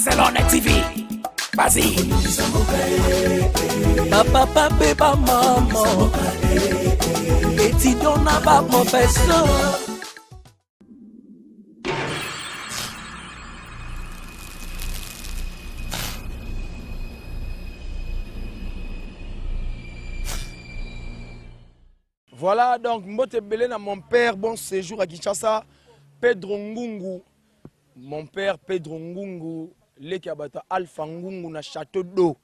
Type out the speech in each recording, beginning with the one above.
Barcelone TV. Vas-y. Papa, papa, maman. Étudiant n'a pas professeur. Voilà, donc, Mbote Belé na mon père, bon séjour à Kinshasa, Pedro Ngungu. Mon père, Pedro Ngungu, leki abata Alpha Ngungu na château d'eau.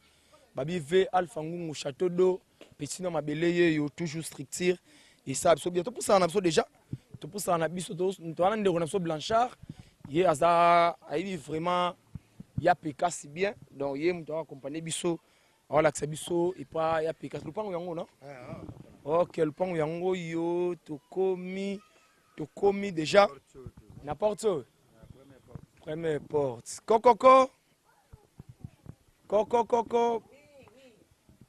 Babi V Alpha Ngungu château d'eau. Petit nom abelé yo toujours strictir. Et ça, bientôt pour ça on a déjà. Tout pour ça on a biso tous. Nous on a Blanchard. Yé aza aïe vraiment ya peka si bien. Donc yé nous accompagner biso. Alors là que biso et pas ya peka. Le pan yango non? Ok, le pan yango yo to komi déjà. N'importe où. Première porte. Coco.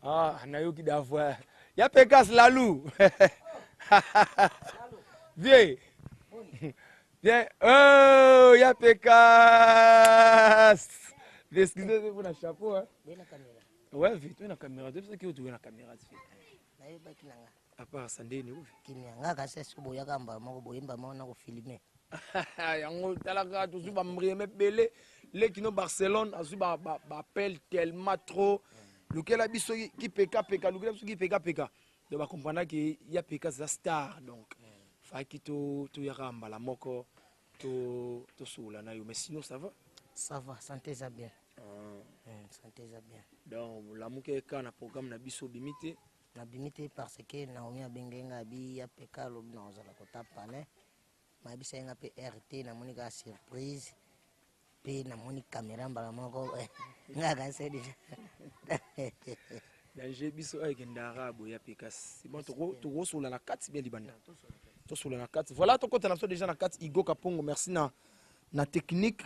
Ah, Nayoki d'avoir. Y'a Pécasse Lalou. Viens. Viens. Oh, y'a Pécasse. Excusez-moi pour le chapeau. Hein. Ouais, vite, tu as la caméra. Tu sais que tu as la caméra. À part Sandé, nous. Yango talaka tout ba mreme belé les qui no Barcelone azu ba appelle tellement trop lequel a biso qui peka lequel a biso qui peka donc ba comprendre que y a peka za star donc fa ki to yaramba la moko to soula na yo mais sinon ça va santé ça bien santé ça bien donc la muke ka na programme na biso bimité parce que Naomi abengenga bi ya peka lo na ozala kotapa ne mabisa yenga pe RT na monika surprise pe na moni caméra mbala moko ngaka se déjà danger biso avec ndarabu ya pikas c'est bon to sur la 4 bien libanda to sur la 4 voilà to kota na biso déjà na 4 Igo Kapongo merci na technique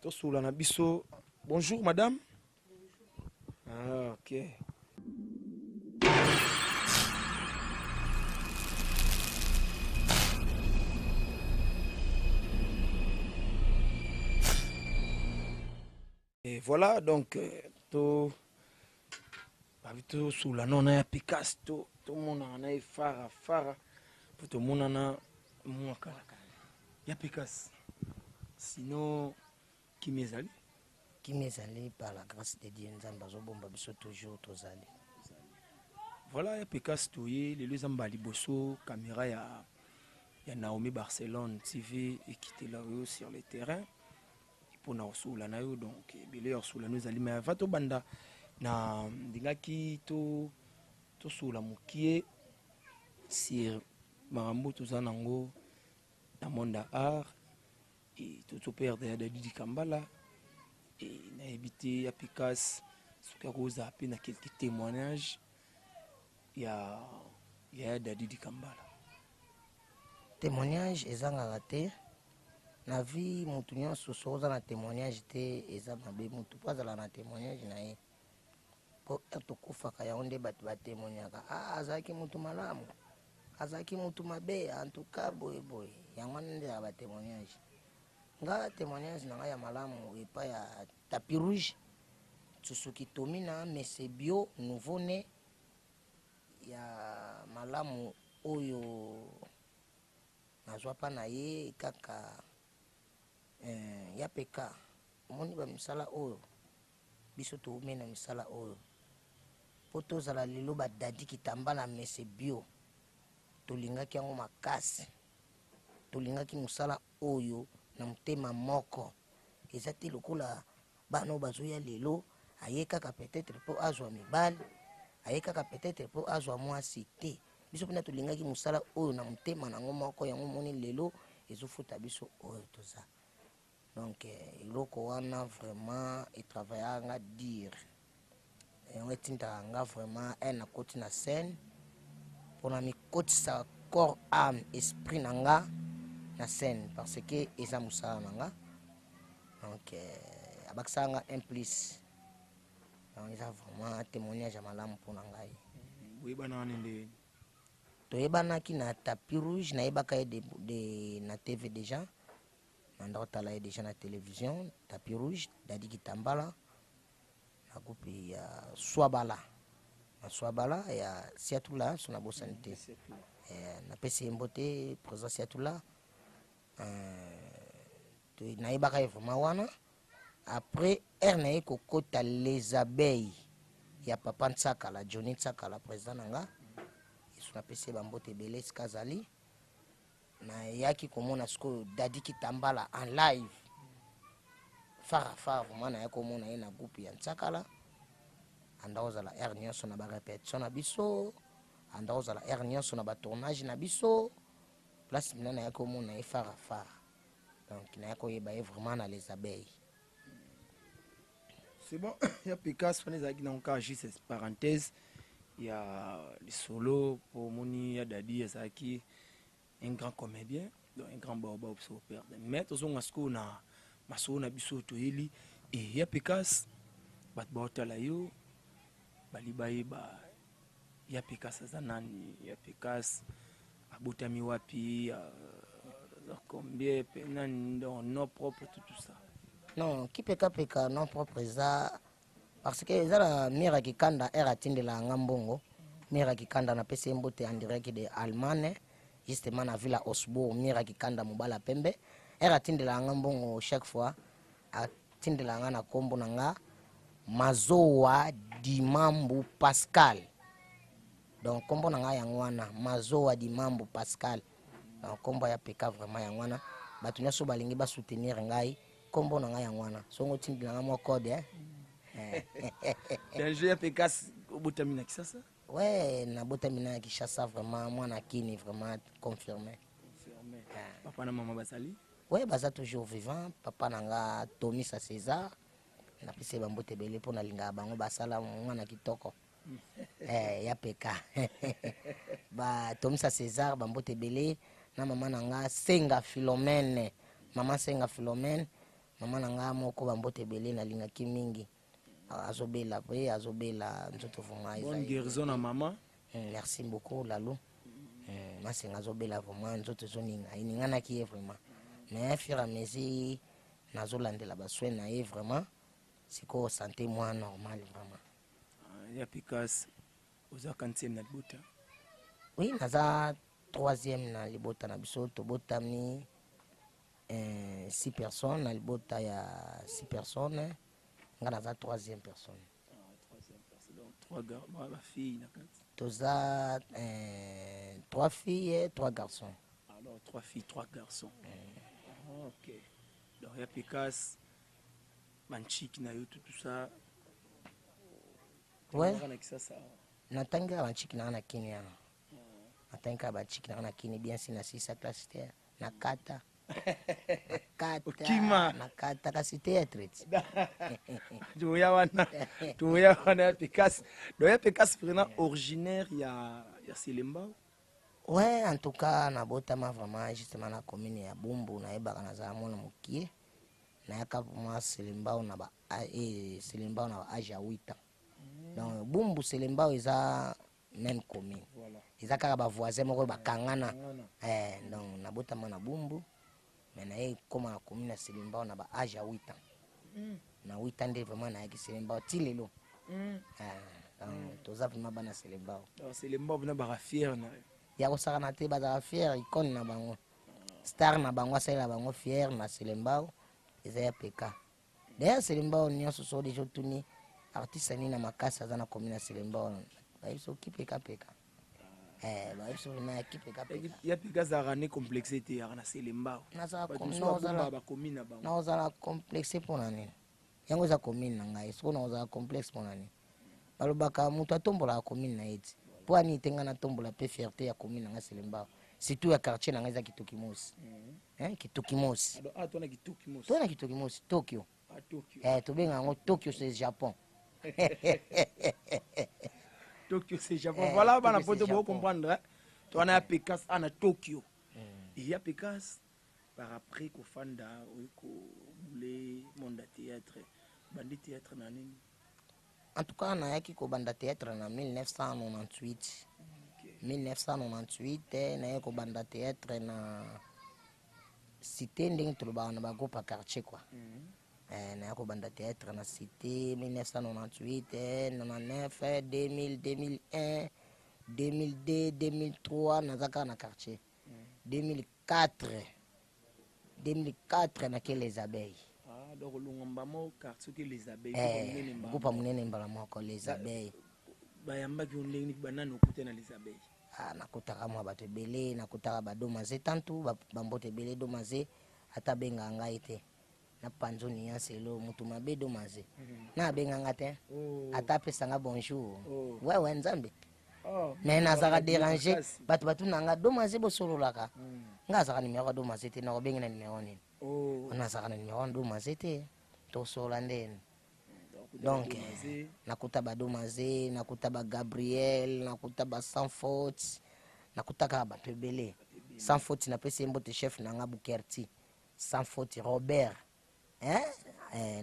to sur la biso bonjour madame ah OK. Et voilà, donc, tout sous la non, on a Picasso, tout le monde a Fara, tout le monde a Mouaka. Il y a Picasso. Sinon, qui m'est allé? Qui m'est allé par la grâce de Dieu, nous avons toujours tous allés. Voilà, il y a Picasso, les deux ambali bosso, caméra, il y a Naomi Barcelone TV et qui était là sur le terrain. Pour na osula na yo donc belé osula nous ali mais va to banda na ndingaki to sula mukie sur marambo to zanango na monde art et tout perdre de Didi Kambala et na éviter ya Picasso suka koza pe na quelques témoignages ya Didi Kambala témoignage ezanga raté na vie mutu nyonso soza na témoignage te eza mabe mutu po azala na témoignage na ye po tokufaka yango nde bato batémoignaka azalaki mutu malamu azalaki mutu mabe en tout cas boye yango nde ya batémoignage nga témoignage na ngai ya malamu epai ya tapis rouge Tsusuki Tomina mese bio nouveau né ya malamu oyo nazwa pa na ye kaka ya peka omoni bamisala oyo biso toumena misala oyo po tozala lelo badadi kitambala mese bio tolingaki yango makasi tolingaki mosala oyo na motema moko eza te lokola bana bazoya lelo aye kaka peut-être po azwa mibali aye kaka peut-être po azwa mwasi te biso mpena tolingaki mosala oyo na motema nango moko yango moni lelo ezofuta biso oyo toza donc eloko wana vraiment etravaillanga dire yango etindaka nga vraiment na koti na scène mpona mikotisa corps âme esprit na nga na scène parce que eza mosala na nga donc abakisaka nga un plus donc eza vraiment témoignage ya malamu mpona ngai boyebana wana nde toyebanaki na tapis rouge nayebaka ye na TV déjà Nandotala est déjà na télévision, tapis rouge, Dadi Kitambala, na groupe ya Swabala. Na Swabala ya Siatula, son abo santé. Na PC Mbote, présent Siatula. Na ibaka vraiment wana. Après, Ernaï Kokota les abeilles. Ya Papa Ntsakala, Johnny Ntsakala, président nanga. Ils sont PC Bambote Belé Skazali. Na yaki komona sko Dadi Kitambala en live. Fara vraiment na yako mona na groupe ya Ntsakala. Andaoza la R nyonso na ba répétition na biso. Andaoza la R nyonso na ba tournage na biso. Place mina yako mona fara. Donc na yako yeba vraiment na les abeilles. C'est bon, il y a Pécasse, on est dans le cas, juste parenthèse. Il y a les solos pour Moni, il y a Dadi, Yazaki, un grand comédien, donc un grand baobab pour perdre. Mais tous on a ce qu'on a, ma soeur n'a biso toeli, et il y a Pécasse, bat baotalayo, balibaye ba, il y a Pécasse Zanani, il y a Pécasse, abotami wapi, combien, penan, dans nos propres, tout ça. Non, qui peka non propre ça parce que ça la mira qui kanda era tindela ngambongo mira qui kanda na pese mbote en direct de Allemagne justement na Villa Osbourg mira qui kanda mobala pembe era tindela ngambongo chaque fois a tindela ngana kombo nanga Mazoa Dimambu Pascal donc kombo nanga yangwana Mazoa Dimambu Pascal donc kombo ya peka vraiment yangwana batu nyaso balingi ba soutenir ngai kombo na ngai ngwana songo tindi na mo code Danger ya Pécasse au Botamina Kisasa. Ouais, na Botamina Kisasa vraiment moi na kini vraiment confirmé. Papa na maman basali. Ouais, baza toujours vivant, papa nanga Tomisa César. Na pese bambote belé pour na linga bango basala mwana kitoko. Ya peka. Ba Tomisa César bambote belé na mama nanga Senga Philomène. Maman Senga Philomène. Maman nanga moko bambote belé na linga kimingi azobela pe azobela nzoto vraiment bonne guérison à maman. Merci beaucoup Lalo. Masenga azobela vraiment nzoto zoninga iningana ki vraiment mais fur et à mesure nazolandela ba soin na vraiment siko santé moi normal vraiment. Ya Pécasse aux 40e na Libota. Oui, naza 3e na Libota na biso to botami 6 personnes, na libota ya 6 personnes, nga naza 3e personne. 3e personne, donc 3 filles. Toza 3 filles et 3 garçons. Alors 3 filles, 3 garçons. Ok. Donc il y a Pécasse, Manchik, Nayo, tout ça. Ouais. Natanga Manchik na Kenya. Natanga Manchik na Kenya bien si na 6 classe na kata. Nakata kasi théâtre. Tu wana Pécasse. Donc ya Pécasse vraiment originaire ya Selembao. Ouais, en tout cas na botama vraiment justement na commune ya Bumbu na ebaka na za mona mukie. Na yaka moi Selembao na ba Selembao na aja 8 ans. Donc Bumbu Selembao eza même commune. Voilà. Eza kaka ba voisin moko ba kangana. Donc na botama na Bumbu. Mais na ye comme la commune à Selembao na ba âge à 8 ans. Na 8 ans vraiment na yaki Selembao tilelo. Toza vraiment bana Selembao. Selembao na ba fier na. Ya ko saka na te ba fier icône na bango. Star na bango sala bango fier na Selembao. Eza ya PK. D'ailleurs Selembao nyonso so déjà tuni artiste ni na makasa za na commune à Selembao. Ba iso ki PK. Ba iso na ki PK. Ya Pécasse a rane complexité ya na Selembao. Na ozala complexe pour nani. Yango za commune na ngai. So na ozala complexe pour nani. Balobaka mutu atombola commune na eti. Po ani tenga na tombola pe fierté ya commune na Selembao. Surtout ya quartier na ngai za Kitokimosi. Kitokimosi. Ah, toi na Kitokimosi. Toi na Kitokimosi, Tokyo. Ah, Tokyo. To benga ngo Tokyo c'est Japon. Tokyo c'est Japon. Voilà, bana poto bo comprendre. Toi na Pécasse na Tokyo. Il y a Pécasse par après ko fanda ko boulé monde théâtre. Bandi théâtre na nini? En tout cas, na yaki ko banda théâtre na 1998. 1998 na yako banda théâtre na cité ndenge tolobaka na bagroupe ya quartier quoi. Na kobanda théâtre na cité 1998 99 2000 2001 2002 2003 nazaka na quartier 2004 na ke les abeilles. Donc longomba quartier que les abeilles groupe munene mbala moko les abeilles bayambaki ondenge banani okute na les abeilles. Nakutaka mwa bato ebele, nakutaka badomaze tantu bambote ebele domaze ata benga ngai te na panzoni ya selo mutu mabe domaze na benga nga te ata pesanga bonjour wewe nzambe mais nazaka déranger bato nanga domaze bosololaka nga azaka numéro domaze te na benga na numéro nini nazaka na numéro domaze te tosola ndeni. Donc nakuta badomaze nakuta ba Gabriel nakuta ba sans faute nakutaka bato ebele sans faute na pesi mbote chef nanga Bukerti sans faute Robert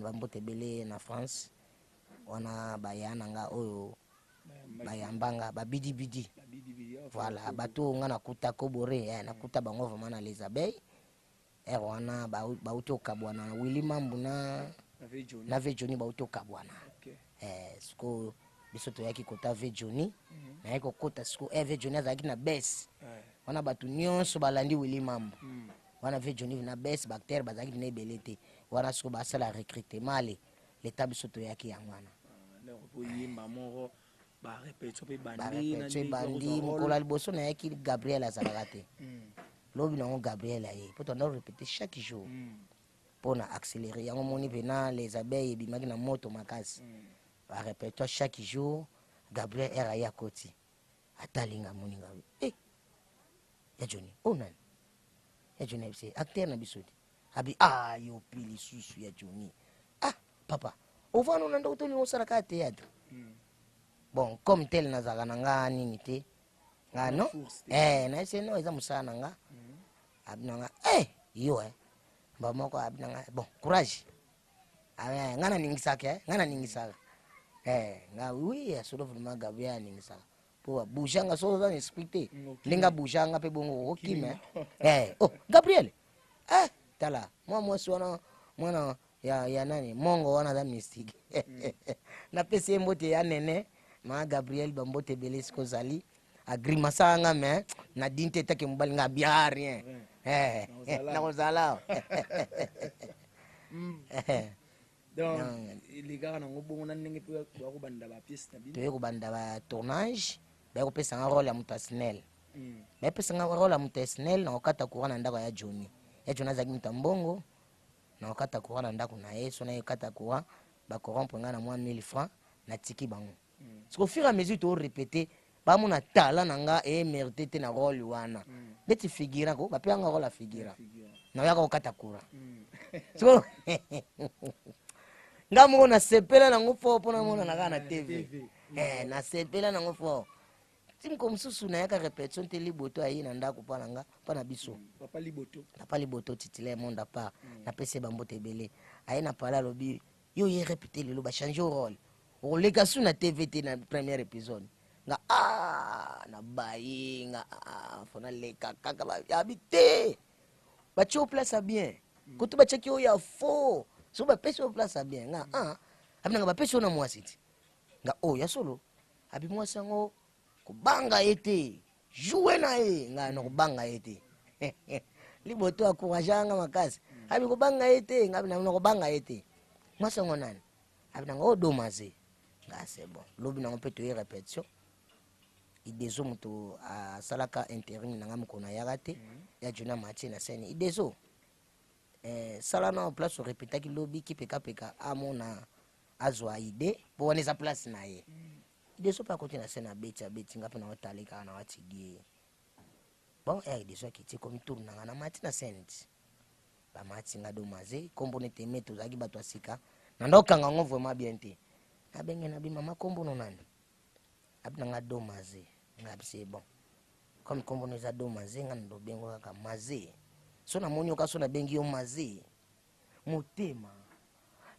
bambote ebele na France wana bayana nga oyo bayambanga babidibidi voilà bato nga nakuta kobore nakuta bango vraiment na les abeilles wana bauti okabwana na Willy Mambu na ve Johnny bauti okabwana siko biso toyaki kota ve Johnny na yeko kota siko ve Johnny azalaki na bes wana bato nyonso balandi Willy Mambu wana ve Johnny na bes bactère bazalaki na ebele te wana siko basala recrutement l'état biso toyaki yango wana bandi mokolo liboso nayaki Gabriel azalaka te lobi nango Gabriel aye po tonda répéter chaque jour pour na accélérer yango moni pena les abeilles ebimaki na moto makasi barépéter chaque jour Gabriel aye akoti atalinga moninga ya Johnny nani ya Johnny c'est acteur na biso te abi yo pili susu ya Johnny papa ovano na ndo toli osala ka théâtre bon comme tel nazaka nanga nini te nga no na ese no eza musana nga abinanga yo bamoko abinanga bon courage ngana ningisaka nga oui asolo vraiment Gabriel ningisaka po boujanga so za expliquer linga boujanga pe bongo okime Gabriel tala moi sona mwana ya nani mongo wana za mystique na pesi mbote ya nene ma Gabriel bambote beles ko zali agrimasa nga me na dinte take mbali nga bien rien na kozala donc les gars na ngobongo na ndenge pe ko banda ba pièce na bino to banda ba tournage ba ko pesa nga rôle ya mutasnel ba pesa nga rôle ya mutasnel na okata kuana ndako ya Johnny azaki mtambongo na okata kuana ndako na Yesu na okata kuwa ba corrompre nga na moins 1000 francs na tiki bango au fur et à mesure to répéter ba mona tala nanga mérité te na rôle wana beti figura ko ba pe nga rôle figura na yaka okata kura so ngamo na sepela na ngofo pona mona na kana TV na sepela na ngofo tim comme susu na yaka répétition te liboto ayi na ndako pa nanga pa na biso papa liboto titulaire monde pa na pese bambote belé ayi na pala lobi yo ye répéter le ba changer rôle o lega su na TV te na premier épisode nga na bayi nga fona leka kaka ba habité ba cho place bien koto ba cheki o ya faux so ba pese o place bien nga abinanga ba pese na mwasiti nga ya solo abi mwasango kubanga ete jouer na nga no kubanga ete liboto akouraganga makasi abi kubanga ete nga bina no kubanga ete mwasango nani abinanga domaze nga c'est bon lobi na mpe to répétition idezo muto salaka intérim nanga mukona yagate ya Juna Mati na scène idezo sala na place o répéter ki lobi ki peka amona azwa ide po wana za place na ye idezo pa côté na scène abeti ngapi na otalika na watigi bon idezo ki ti comme tourne na Mati na scène ba Mati nga domaze kombo nete meto zaki bato asika na ndokanga ngo vraiment bien te abenge na bimama kombo no nani abinanga domaze nga c'est bon comme kombo no za domaze nga ndo bengo kaka maze so na moni okaso na bengi yo maze motema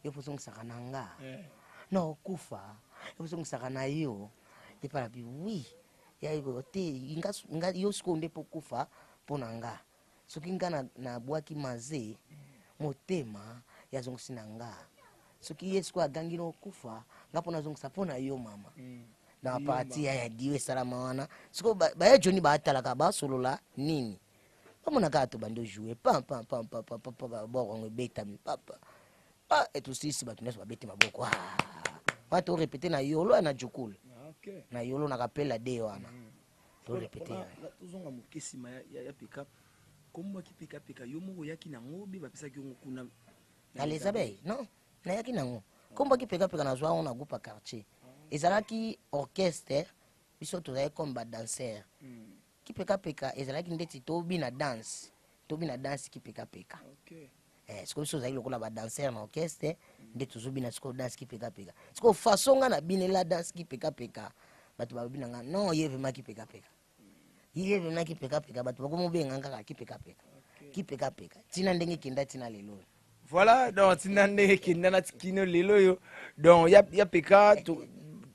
yo posong sakananga na okufa yo posong sakana yo te para bi oui ya yo te nga yo skonde pokufa ponanga soki nga na bwaki maze motema ya zongisi na nga soki ye siko agangi no kufa nga mpona zongisa mpona yo mama na parti ya diwe salama wana siko baya joni batalaka basolola nini bamonaka to bando jouer pam borongo betami papa etusisi bato nyonso babeti maboko watu répéter na yolo na jukule na yolo na kapela de wana to répéter tozonga mokesima ya pika kombo ki pika yo moko yaki na ngobi bapesaki yo kuna na les abeilles non na yaki nango kombo ki pika na zwa on na groupe quartier ezalaki orchestre biso tozali comme ba danseur ki pika ezalaki ndeti tobi na danse ki pika siko biso ozali lokola ba danseur na orchestre nde tozobina siko danse ki pika siko façon nga na binela danse ki pika bato babina nga non ye vema ki pika ye vema ki pika bato bakomobenga kaka ki pika tina ndenge kenda tina lelo. Voilà, donc tina ndenge kenda na tikino lelo yo donc ya pika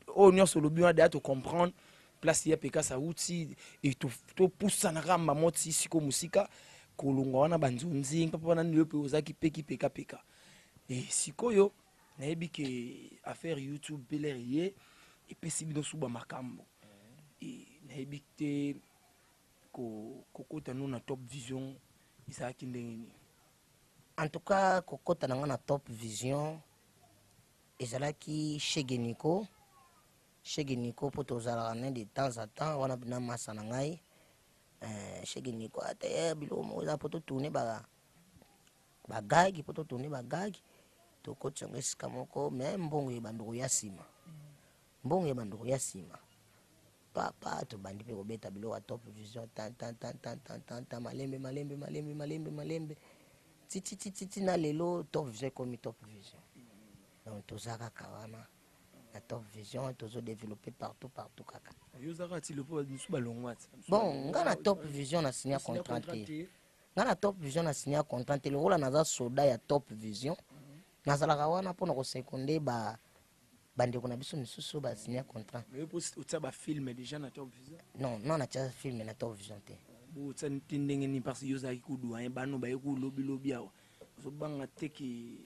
o nyonso lobi wana deya to comprendre place ya peka sa uti et to poussa na ramba moti siko musika kolonga wana banzunzi papa wana nyo pe ozaki peki peka et sikoyo nayebi ke affaire YouTube pelerier et pesi bino suba makambo et nayebi te kokota no na Top Vision isaki ndenge en tout cas kokota na Top Vision ezalaki Shege Nico pour tozala de temps à temps wana bina masa na ngai Shege Nico ate bilomo za poto tourner bagagi poto tourner bagagi to kotsanga sika moko mais mbongo ye bandoko ya sima papa to bandi pe kobeta bilo Top Vision tan malembe titi na lelo Top Vision comme Top Vision donc tozaka kawana la Top Vision tozo développer partout kaka bon nga na Top Vision na signer contrat te le rôle na za soda ya Top Vision nazalaka wana mpona kosekonde bandeko na biso misusu ba signer contrat ba film déjà na Top Vision non na tia film na Top Vision te utsa ndenge ni parce que yozaki kudwa bano ba yeku lobi awa so banga teki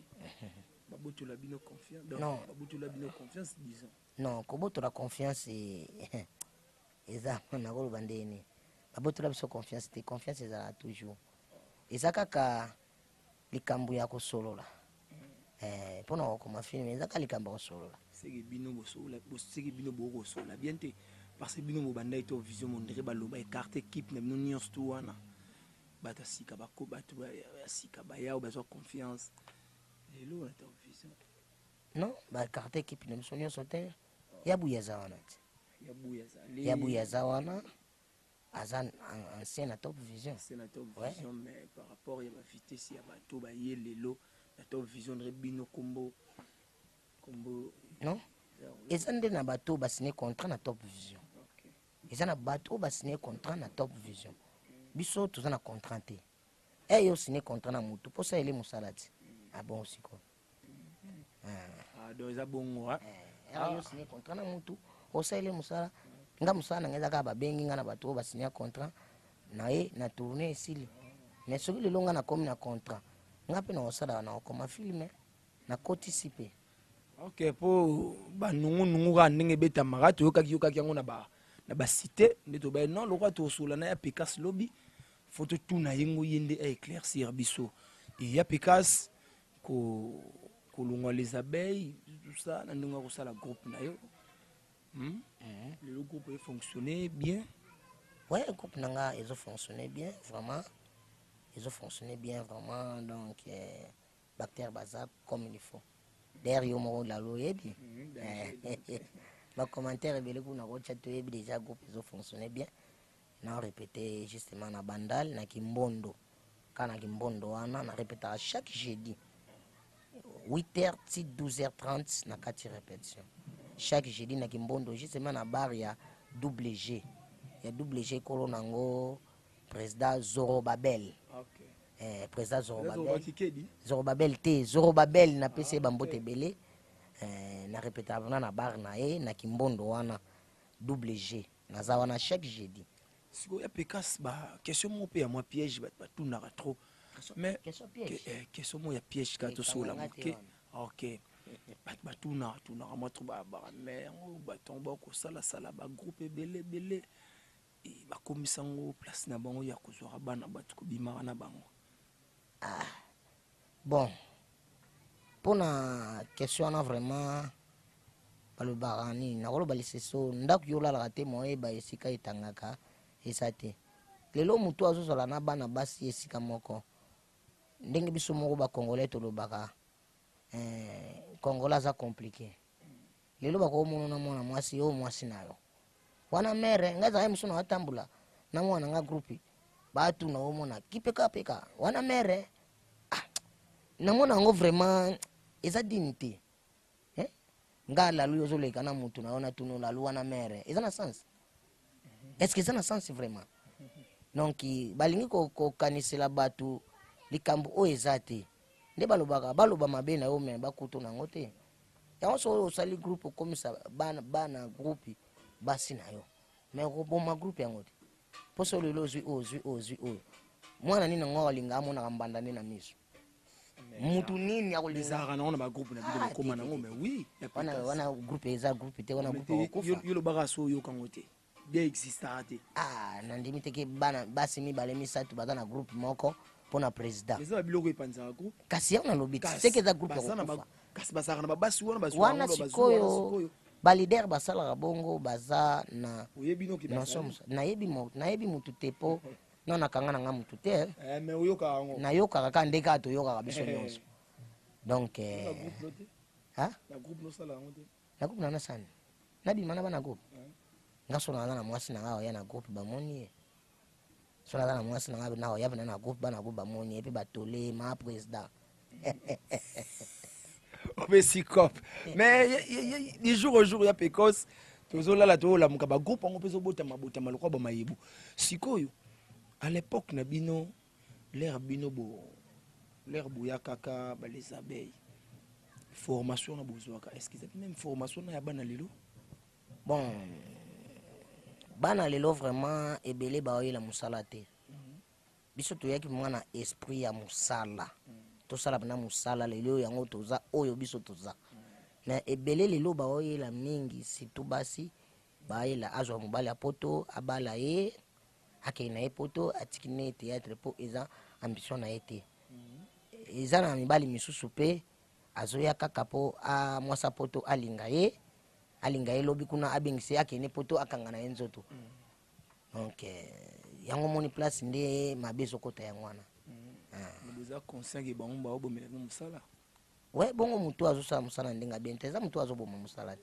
babotola bino confiance donc babotola bino confiance disons non kobotola confiance eza na koloba ndeni babotola biso confiance te confiance ezala toujours eza kaka likambo ya kosolola mpona kokoma film eza kaka likambo ya kosolola seki bino bokosola bien te parce que bino mobanda ito vision mondere baloba écarte équipe na bino nyonso to wana bato sika bako bato sika bayao bazwa confiance lelo na Top Vision non baécarte équipe na biso nyonso te yabuya za wana te yabuya za wana aza ancien na Top Vision c'est na Top Vision mais par rapport ya ba vitesse ya bato ba ye lelo na Top Vision rebino kombo non eza nde na bato basine contrat na Top Vision eza na bato basine contrat na Top Vision biso toza na contrat te yo sine contrat na mutu posa ele musala ti bon siko donc eza bongo yo sine contrat na mutu osa ele musala nga musala na ngeza ka babengi nga na bato basine contrat na na tourner esili mais soki lelo nga na komi na contrat nga pe na osala na okoma filme na kotisi pe ok po banungu ka ndenge betamaka toyokaki yango na basite nde tobaye non lokwa tosola na ya Pekas lobi faut totuna yengo yende éclaircir biso et ya Pekas kolongwa les abeilles tout ça na ndenge kosala groupe na yo le groupe a fonctionné bien le groupe nanga ils ont fonctionné bien vraiment donc bactère bazar comme il faut d'ailleurs yo mo la loyebi ma commentaire belé kuna ko chat yebi déjà groupe ils ont fonctionné bien na répété justement na bandal na kimbondo kana kimbondo wana na répéter à chaque jeudi 8h 12h30 na 4 répétition chaque jeudi na kimbondo justement na bar ya double G kolo nango président Zorobabel président Zorobabel na PC bambote belé na répéter na bar na na kimbondo wana double G na za wana chaque jeudi siko ya pekas ba question mo pe ya moi piège ba tunaka trop mais question mo ya piège ka to sola moke OK ba tunaka moi trop ba mais yango ba tomba ko sala ba groupe belé ba komisango place na bango ya kozwa bana batu ko bimaka na bango. Bon, pour la question là vraiment le barani na kolo balise so ndaku yola la te moye ba esika itangaka esate lelo mutu azozola na bana basi esika moko ndenge biso moko ba congolais to lobaka congolais za compliqué lelo bako mono na mwana mwasi yo mwasi nayo wana mere ngaza muso na atambula na mwana nga groupe batu na omona kipeka wana mere na mona ngo vraiment eza dignité nga la luyo zoleka na mutu naona tuno la loi na mere eza na sens est-ce que ça na sens vraiment donc balingi ko kanisela batu likambo o ezate nde baloba mabe na yo me bakuto na ngote yango so sali groupe comme ça bana groupe basi na yo mais ko ma groupe yango te poso lelo zui mwana nini ngo alinga amona kambanda na miso mutu nini akolinga na ba groupe na bidon koma na ngome oui wana groupe eza groupe te wana groupe ko yo lo baka so yo kango te bien existate na ndimi te ke bana basi mi bale misatu baza na groupe moko pona president eza biloko epanza groupe kasi yana lobiti c'est que za groupe kasi basaka na babasi wana sikoyo ba leader basala bongo baza na oyebino ki basala nayebi mutu te po non akanga nga mutu te mais oyoka ngo na yoka ka ndeka to yoka biso nyonso donc la groupe no sala ngo te la groupe na sana na bi mana bana groupe ngaso na mwasi na ngao ya na groupe ba moni so na mwasi na ngao na ya na groupe bana groupe ba moni et puis ba tolé ma président Obesicop mais des jours au jour ya pekos tozolala tola muka ba groupe ngo peso bota maloko ba mayibu sikoyo à l'époque na bino l'air bino l'air bouya kaka ba les abeilles formation na bozwaka est-ce qu'ils avaient même formation na ya bana lelo bon bana lelo vraiment ebele ba oyela musala te biso to yaki mwana esprit ya musala to sala na musala lelo yango toza oyo biso toza na ebele lelo ba oyela mingi situ basi ba yela azwa mobali apoto abala ye akena epoto atikine théâtre po eza ambition na été eza na mibali misusu pe azoya kaka po a mwasa poto alinga ye lobi kuna abengisi akene poto akangana enzoto donc yango moni place nde mabezo kota ya mwana boza conscient ke bango ba obomela no musala ouais bongo mutu azosala musala ndenga bente eza mutu azoboma musala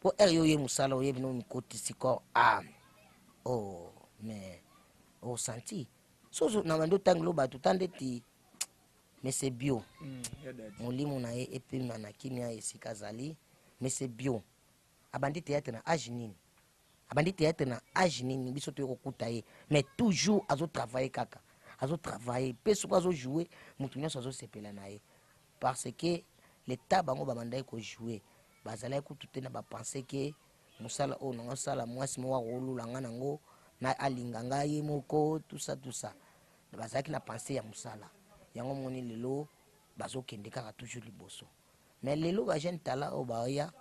po yo ye musala oyebi no mikoti siko mais au senti so na mando tanglo batu tande ti mais c'est bio molimo na ye epima na kimia esika zali mais c'est bio abandi théâtre na âge nini biso to kokuta ye mais toujours azo travailler kaka azo travailler pe so azo jouer mutu nyonso azo sepela na ye parce que l'état bango babanda ko jouer bazala ekutu na ba penser que musala o na sala mwasi mo wa rolula ngana ngo na alinganga ye moko tout ça bazaki na penser ya musala yango moni lelo bazokende kaka toujours liboso mais lelo ba jeune tala o ba ya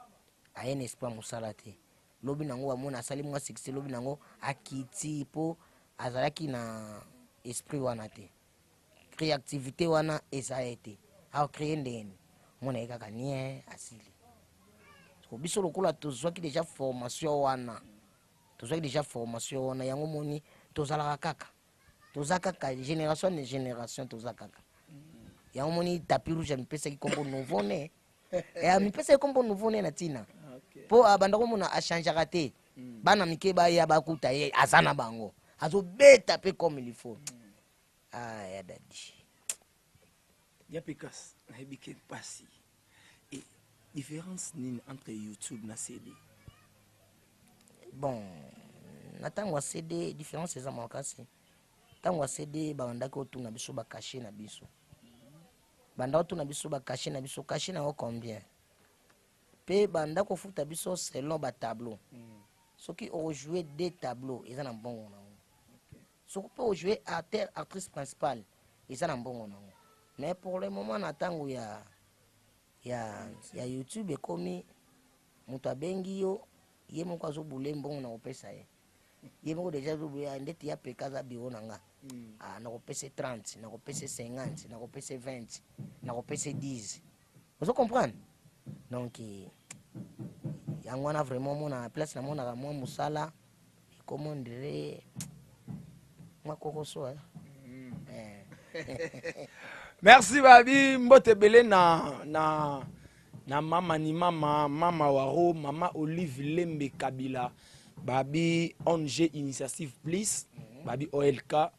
a un espoir musala te lobi nango bamona asali mwa succès lobi nango akiti po azalaki na esprit wana te créativité wana eza ete a créer ndeni mona ekaka nie asili so biso lokola tozwaki déjà formation wana yango moni tozalaka kaka toza kaka génération toza kaka yango moni tapis rouge mipesaki kombo nouveau né mipesaki kombo nouveau né na tina po abanda komona achangeaka te bana mike baya bakuta ye aza na bango azobeta pe comme il faut ya dadi ya pekas nayebi ke pasi et différence nini entre YouTube na CD bon na tango CD différence eza makasi tango CD bandaki otuna biso ba caché na biso banda otuna biso ba caché na biso caché na o combien pe banda ko futa biso selon ba tableau soki o jouer des tableaux eza na bongo na soki peut jouer actrice principale eza na mbongo nango. Mais pour le moment na tango ya YouTube ekomi moto abengi yo ye moko azobule mbongo na kopesa ye. Ye moko deja azobule ndeti ya peka za biro na nga. Na kopesa 30, na kopesa 50, na kopesa 20, na kopesa 10. Vous comprenez? Donc yango wana vraiment mona place na mona ka mwa musala comment dire moi kokoso Merci babi mbote belé na mama ni mama waro mama Olive Lembe Kabila babi ONG Initiative Plus babi OLK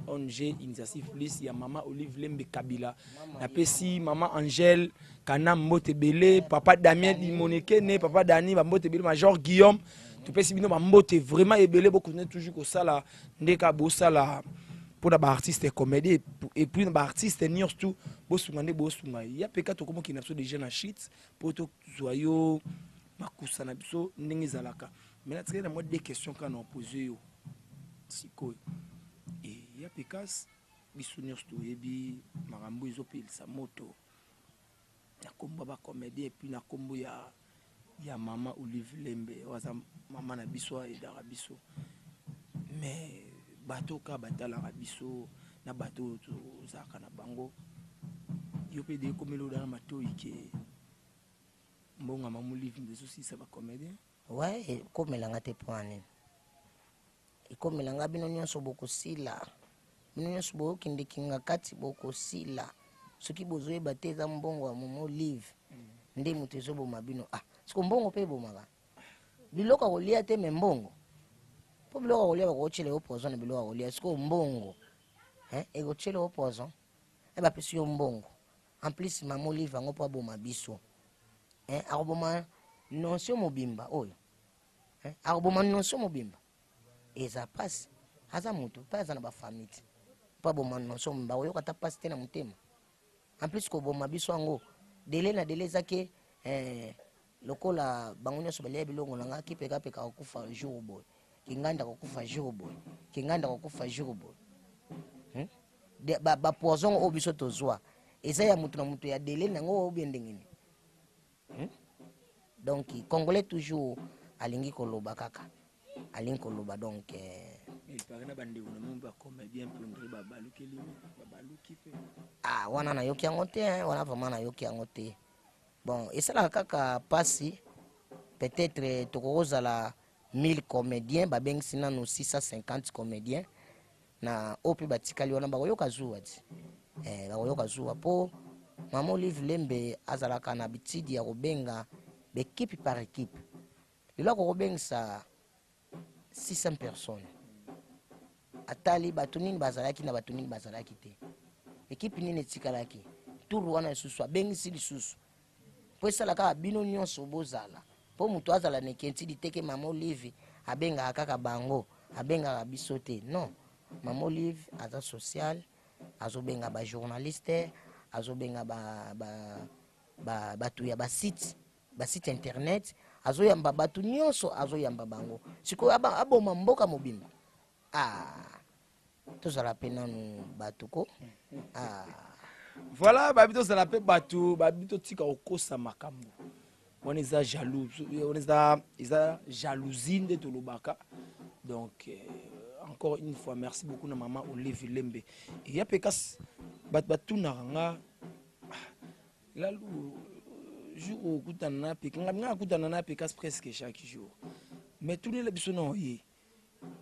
ONG Initiative Plus ya mama Olive Lembe Kabila na pesi mama Angèle kana mbote belé papa Damien Limoneke ne papa Dani ba mbote belé major Guillaume tu pesi bino ba mbote vraiment ebelé beaucoup toujours ko sala ndeka bo sala pour les artistes et comédiens et puis les artistes et surtout bosungane bosunga ya peka to comme qui n'a pas de jeunes shit pour to zoyo makusa na biso ndenge zalaka mais là très moi des questions qu'on a posé yo siko et ya peka biso surtout yebi marambo izopil sa moto na kombo ba comédien et puis na kombo ya mama Olive Lembe waza mama na biso et dara biso mais bateau ka batala biso na bateau zaka na bango yo pe de komelo dans bateau ike mbonga mamu livre des aussi ça va comédien ouais komelanga te poane ikomelanga bino nyonso bokosila bino nyonso bokinde kinga kati bokosila soki bozoye bateza mbongo wa momo livre nde mutezo boma bino siko mbongo pe bomaka biloko kolia te me mbongo po biloko kolia bakochele au poison na biloko kolia siko mbongo egochele au poison ba pesi yo mbongo en plus mama Olive ngo po boma biso akoboma nonso mobimba oyo akoboma nonso mobimba eza passe aza mutu pa aza na ba famille po boma nonso mba oyo kata passe te na mutema en plus ko boma biso ngo dele na dele zake lokola bango nyonso balia bilongo nanga kipeka peka kokufa jour boy kinganda kokufa jour boy kinganda kokufa jour boy ba poison o biso tozwa eza ya mutu na mutu ya dele nango obendengini donc congolais toujours alingi koloba kaka alingi koloba donc il paraît na bande on même pas comédien pour ba balukeli baluki pe wana na yoki yango te wana vraiment na yoki yango te bon esala kaka pasi peut-être tokozala 1000 comédiens babengisi nanu 650 comédiens na opi batikali wana bakoyoka zuwa ti bakoyoka zuwa po mama Olive Lembe azalaka na bitidi ya kobenga équipe par équipe iloko kobengisa 600 personnes atali batunini bazalaki na batunini bazalaki te équipe nini etikalaki tour wana lisusu abengisi lisusu po esalaka bino nyonso bozala po mutu azala nekentidi teke mama Olive abenga kaka bango abenga biso te non mama Olive aza social azobenga ba journaliste azobenga batu ya ba site internet azoyamba batu nyonso azoyamba bango siko aboma mboka mobimba tozala pena nu batu ko voilà babito zala pe batu babito tika okosa makambo on est jaloux on est jalousie de tolobaka donc encore une fois merci beaucoup na maman Olive Lembe et ya pekas batu na nga la jour où kutana pekas nga kutana na pekas presque chaque jour mais tous les biso na yé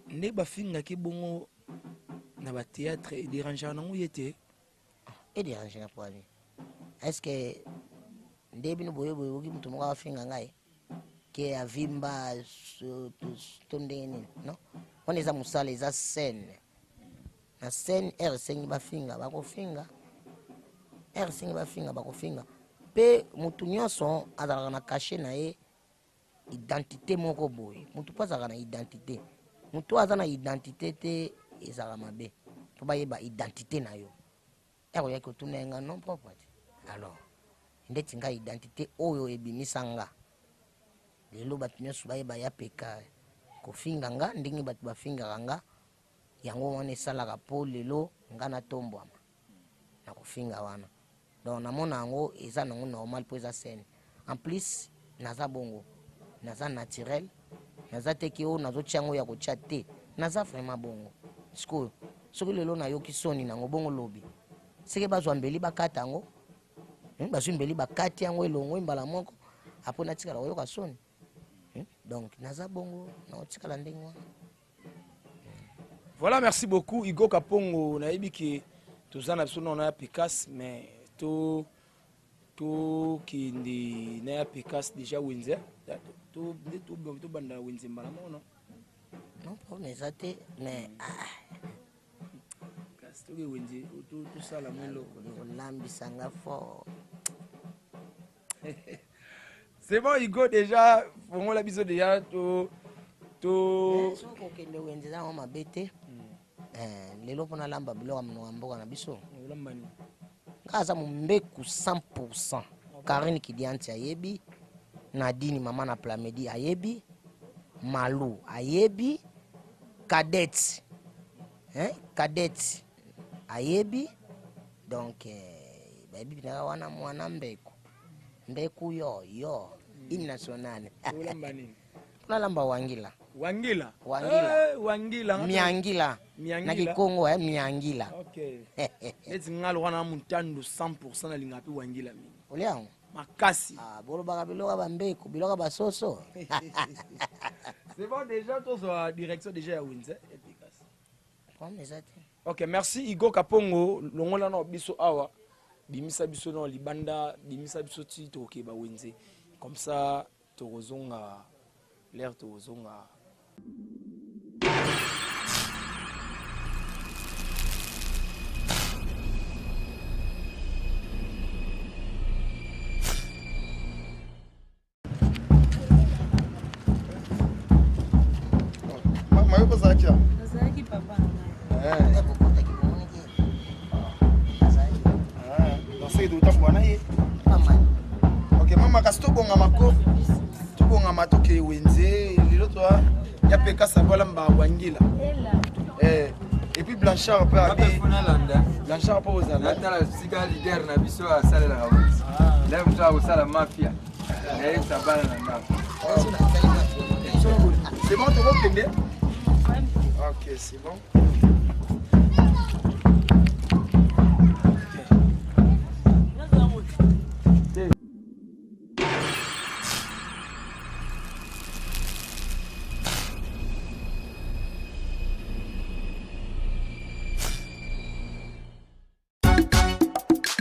ne ba finga ke bongo na ba théâtre et déranger na nguyete et déranger na poani est-ce que ndebino boyo boyo ki mutu moko afinga ngai ke avimba to ndenge non on eza musala eza scène na scène R5 bafinga bakofinga R5 bafinga bakofinga pe mutu nyonso azalaka na caché na ye identité moko boye mutu pa azalaka na identité mutu aza na identité te ezalaka mabe po bayeba identité na yo oya kotuna nga non propre alors ndeti nga identité oyo ebimisa nga lelo batu nyonso bayeba ya peka kofinga nga ndenge batu bafingaka nga yango wana esalaka po lelo nga natombwama na kofinga wana donc namona yango eza nango normal po eza scène en plus naza bongo naza naturel naza teki oyo nazotia yango ya kotia te naza vraiment bongo sikoyo soki lelo nayoki soni nango bongo lobi seke bazwa mbeli bakata yango bazwi mbeli bakati yango elongo mbala moko apo natikala koyoka soni donc naza bongo naotikala ndenge wana. Voilà, merci beaucoup. Igo Kapongo, naïbi qui tous en absolu on a Picas, mais tout qui n'a Picas déjà Windsor, tout banda Windsor malamo non? Non, pas mais ça t'es mais tout Windsor, tout ça la melo. Lambi sanga fort. C'est bon, Igo déjà, pour moi la bisou déjà tout. Soko kende Windsor za ma bete. Lelo pona lamba biloko mno mboka na biso lambani kaza mumbeku 100%. Karine Kidianti ayebi, Nadine mama na Plamedi ayebi, Malou ayebi, Cadet Cadet ayebi, donc baby na wana mwana mbeku yo inationale lambani na lamba Wangila Miangila na Kikongo Miangila. Okay. Let's ngalo wana muntando 100% na lingapi Wangila mimi. Oleango makasi. Bolo baka biloka bambeku biloka basoso. C'est bon déjà tous la direction déjà ya Windsor efficace. Comme ça. OK, merci Igo Kapongo longola na biso awa bimisa biso na libanda bimisa biso ti to ke ba Windsor. Comme ça tozonga l'air tozonga. Mayo Bazakia. Bazaki papa. Dans ce do tambo na ye. OK, mama kasto bonga mako. Tubonga matoke wenze, lelo toi ya peka sabola mba Wangila. Et puis Blanchard peut aller. Blanchard peut aux là la siga leader na biso a sala la hawezi. Là mtu au sala mafia. Na ça bala na ndako. C'est bon, tu vas entender? Ok, c'est bon.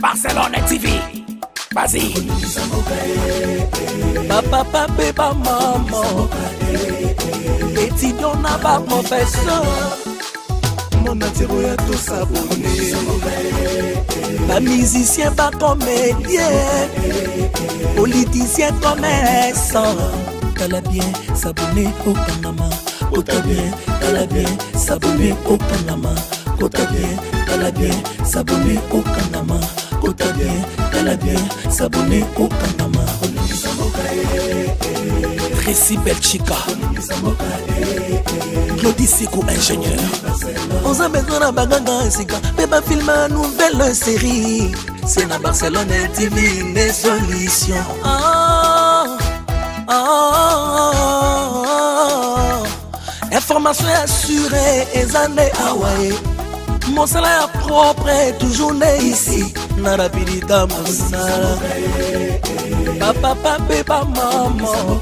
Barcelone TV, vas-y. Papa, papa, maman. Étudiant n'a pas professeur. Mon atiro ya tout s'abonner. Pas musicien, pas comédien. Politicien, commerçant. T'as bien s'abonner au Panama. T'as bien, t'as bien s'abonner au Panama. T'as bien, t'as bien s'abonner au Panama. T'as bien, t'as bien s'abonner au Panama. Récit Belchica, Claudie Sikou ingénieur. On a besoin d'un bagage Sika, mais pas filmer une nouvelle série. C'est la Barcelone TV, les solutions. Information assurée, et années Hawaii. Mon salaire propre est toujours né ici. Na rapidita mon salaire. Papa, papa, maman.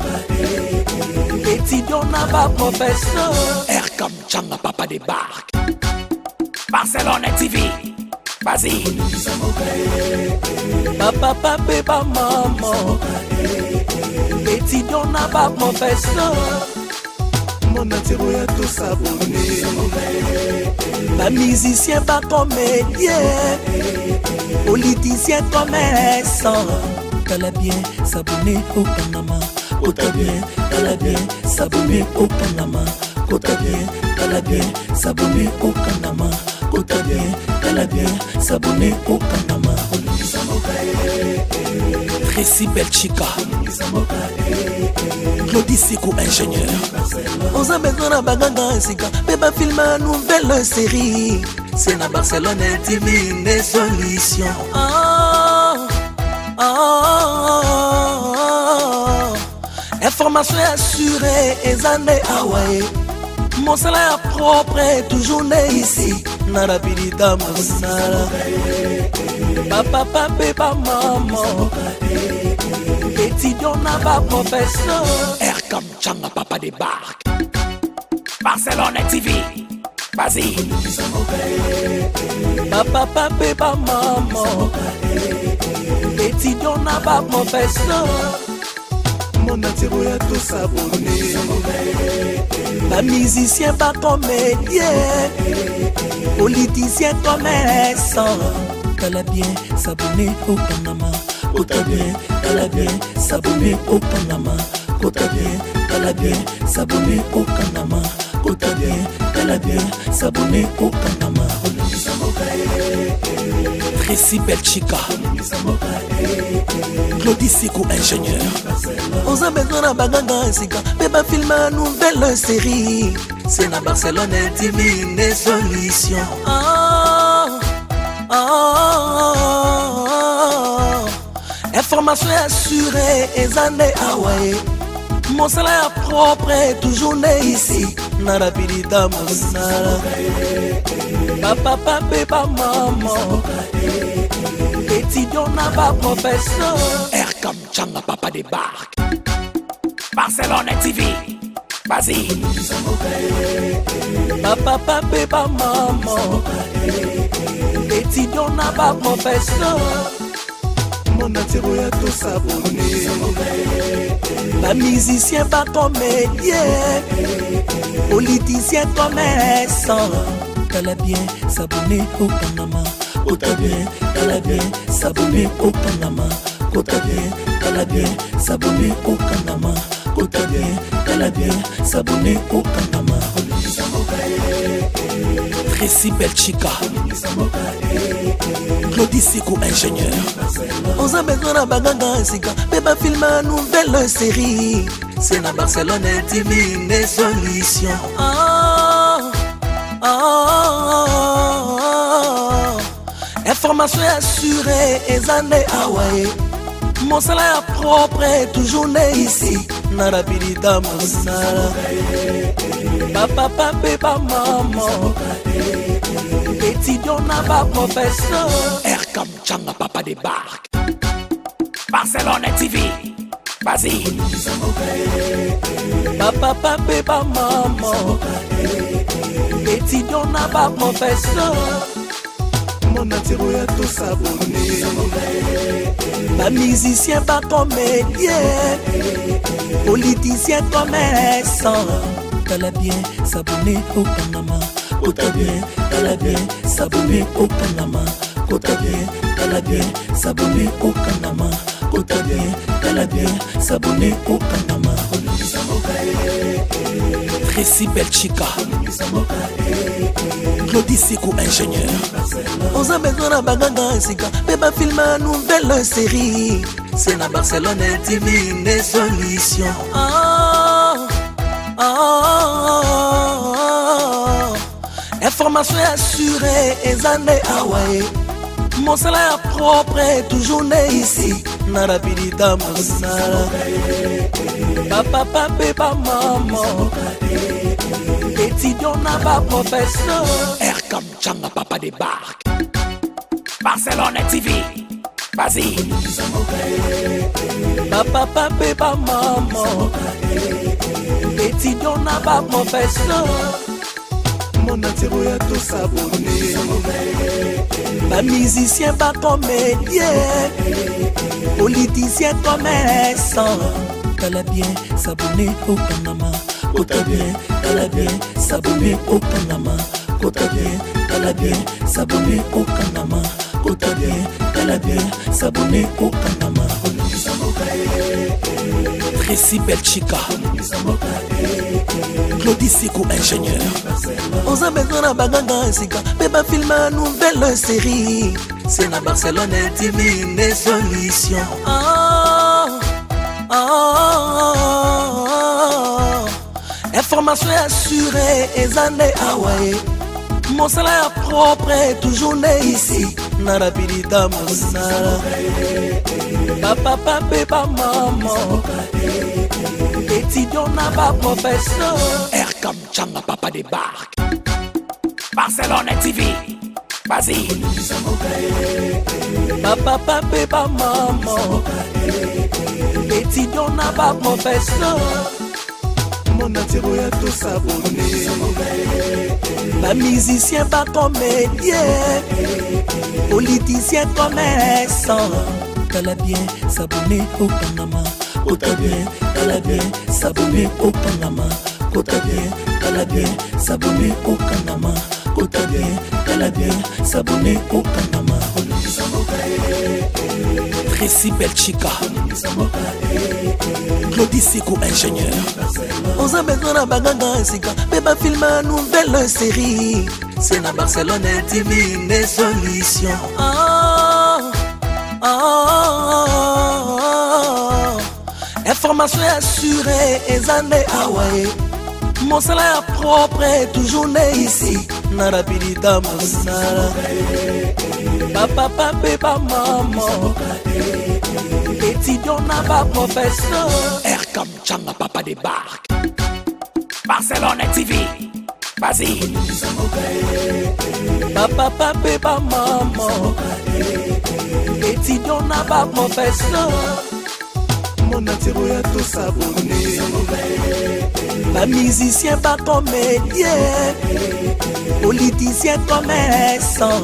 Étudiant n'a pas professeur. Air comme Changa, papa débarque. Barcelone TV, vas-y. Papa, papa, maman. Étudiant n'a pas professeur. Mon atiro ya tout s'abonner. Pas musicien, pas comédien. Politicien, commerçant. T'as bien s'abonner au Panama. T'as bien s'abonner au Panama. T'as bien s'abonner au Panama. T'as bien s'abonner au Panama. Tracy Belchica, Claudie Sikou ingénieur. On a besoin d'un bagage sika, bébé film une nouvelle série. C'est na Barcelone TV une solution. Information assurée et années Hawaii. Mon salaire propre est toujours né ici. Na rapidita mosala. Papa, papa, maman. Étudiant n'a pas professeur. Air comme Changa, papa débarque. Barcelone TV. Vas-y. Papa, papa, maman. Étudiant n'a pas professeur. Mon attiro ya tout s'abonner. Pas musicien, pas comédien. Politicien, commerçant. T'as bien s'abonner au Panama. Kota bien, t'as bien s'abonner au Panama. Kota bien, t'as bien s'abonner au Panama. Kota bien, t'as bien s'abonner au Panama. Tracy Belchica, Claudie Sikou ingénieur. On a besoin d'un bagage sika, bébé film une nouvelle série. C'est na Barcelone TV une solution. Information assurée et années Hawaii. Mon salaire propre est toujours né ici. Na rapidita mosala. Papa, papa, maman. Étudiant n'a pas professeur. Air comme Changa, papa débarque. Barcelone TV. Vas-y. Papa, papa, maman. Étudiant n'a pas professeur. Mon attiro ya tout s'abonner. Pas musicien, pas comédien. Politicien, commerçant. T'as bien s'abonner au Panama. Kota bien, t'as bien s'abonner au Panama. Kota bien, t'as bien s'abonner au Panama. Kota bien, t'as bien s'abonner au Panama. Tracy Belchica, Claudie Sikou ingénieur. On a besoin d'un bagage sika, bébé film une nouvelle série. C'est na Barcelone TV une solution. Information assurée et années Hawaii. Mon salaire propre est toujours né ici. Na rapidita mosala. Papa, papa, maman. Étudiant n'a pas professeur. Air comme Changa, papa débarque. Barcelone TV. Vas-y. Papa, papa, maman. Étudiant n'a pas professeur. Mon attiro ya tout s'abonner. Pas musicien, pas comédien. Politicien, commerçant. T'as bien s'abonner au Panama. Kota bien, t'as bien s'abonner au Panama. Kota bien, t'as bien s'abonner au Panama. Kota bien, t'as bien s'abonner au Panama. Tracy Belchica, Claudie Sikou ingénieur. On a besoin d'un bagage sika, bébé film une nouvelle série. C'est na Barcelone TV une solution. Information assurée et années Hawaii. Mon salaire propre est toujours né ici. Na rapidita mosala. Papa, papa, maman. Étudiant n'a pas professeur. Air comme Changa, papa débarque. Barcelone TV. Vas-y. Papa, papa, maman. Étudiant n'a pas professeur. Mon attiro ya tout s'abonner. Pas musicien, pas comédien. Politicien, commerçant. T'as bien s'abonner au Panama. Kota bien, t'as bien s'abonner au Panama. Kota bien, t'as bien s'abonner au Panama. Kota bien, t'as bien s'abonner au Panama. Tracy Belchica, Claudie Sikou ingénieur. On a besoin d'un bagage sika, bébé film une nouvelle série. C'est na Barcelone TV une solution. information assurée ezande awaye mosala ya propre toujours né ici na rapidita mosala bapapa mpe bamama étudiant na baprofesseur Erkam Changa papa débarque Barcelone TV vas-y bapapa mpe bamama étudiant na baprofesseur mon atiro ya tous abonnés ba musicien ba comédien politicien commerçant tala bien s'abonner au Panama kota bien tala bien s'abonner au Panama kota bien tala bien s'abonner au Panama kota bien tala bien s'abonner au Panama Tracy Belchica Claudie Siko ingénieur on a besoin d'un baganga sika mais film une nouvelle série c'est na Barcelone TV des solutions information assurée ezande awaye mosala ya propre toujours né ici na rapidita mosala bapapa mpe bamama étudiant na baprofesseur Erkam Changa papa débarque Barcelone TV vas-y bapapa mpe bamama étudiant na baprofesseur mon atiro ya tous abonnés ba musicien ba comédien politicien commerçant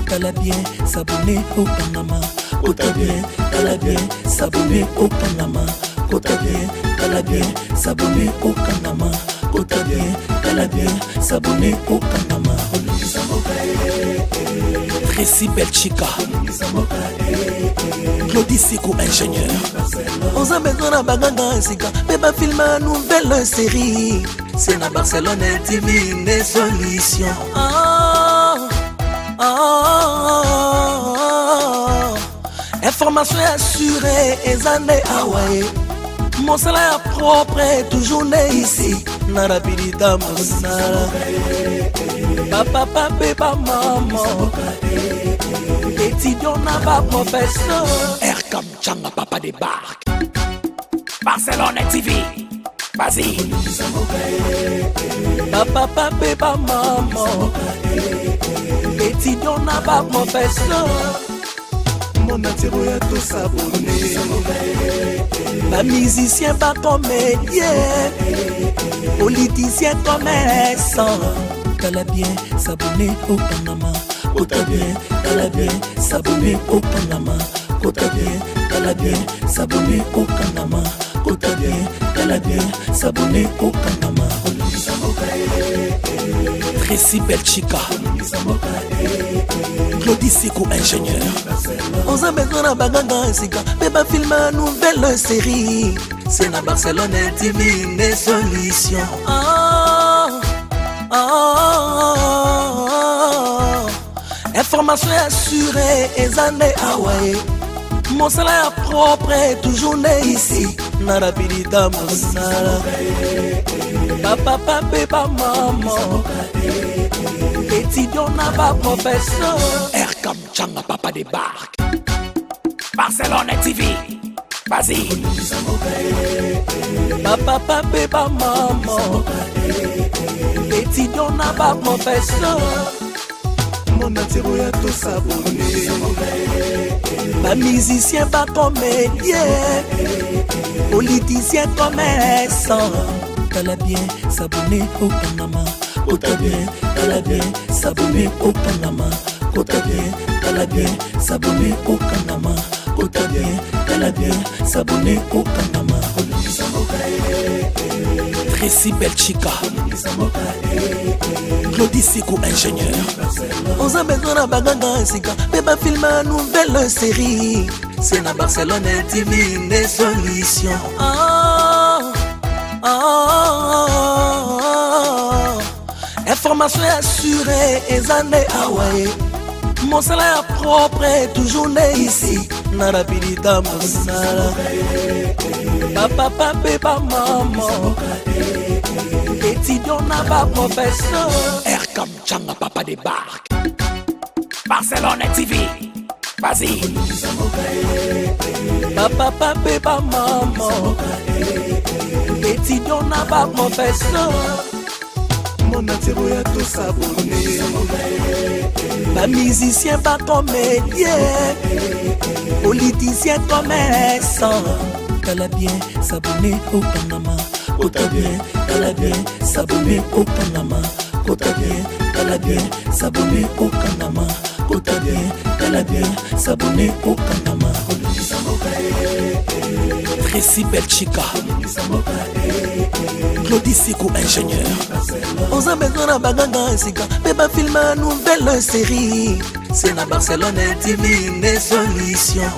tala bien s'abonner au Panama kota bien tala bien s'abonner au Panama kota bien tala bien s'abonner au Panama kota bien tala bien s'abonner au Panama Tracy Belchica Claudie Siko ingénieur on a besoin d'un baganga sika mais film une nouvelle série c'est na Barcelone TV des solutions information assurée ezande awaye mosala ya propre toujours né ici na rapidita mosala bapapa mpe bamama étudiant na baprofesseur Erkam Changa papa débarque Barcelone TV vas-y bapapa mpe bamama étudiant na baprofesseur mon atiro ya tous abonnés ba musicien ba comédien politicien commerçant tala bien s'abonner au Panama kota bien tala bien s'abonner au Panama kota bien tala bien s'abonner au Panama kota bien tala bien s'abonner au Panama Tracy Belchica Claudie Siko ingénieur on a besoin d'un baganga sika mais film une nouvelle série c'est na Barcelone TV des solutions information assurée ezande awaye mosala ya propre toujours né ici na rapidita mosala bapapa mpe bamama étudiant na baprofesseur Erkam Changa papa débarque Barcelone TV vas-y bapapa mpe bamama étudiant na baprofesseur mon atiro ya tous abonnés ba musicien ba comédien politicien commerçant tala bien s'abonner au Panama kota bien tala bien s'abonner au Panama kota bien tala bien s'abonner au Panama kota bien tala bien s'abonner au Panama Tracy Belchica Claudie Siko ingénieur on a besoin d'un baganga sika mais film une nouvelle série c'est na Barcelone TV des solutions information assurée ezande awaye mosala ya propre toujours né ici na rapidita mosala bapapa mpe bamama étudiant n'a pas professeur. Air comme Changa Papa débarque. Barcelone TV, vas-y. Papa, papa, maman. Étudiant n'a pas professeur. Mon atiro ya tout s'abonner. Pas musicien, pas comédien. Politicien, commerçant. T'as bien s'abonner au Panama. Kota bien, t'as bien s'abonner au Panama. Kota bien, t'as bien s'abonner au Panama. Kota bien, t'as bien s'abonner au Panama. Tracy Belchica, Claudie Sikou ingénieur. On s'en met dans la baganga sika. Bébé film une nouvelle série. C'est la Barcelone TV une solution.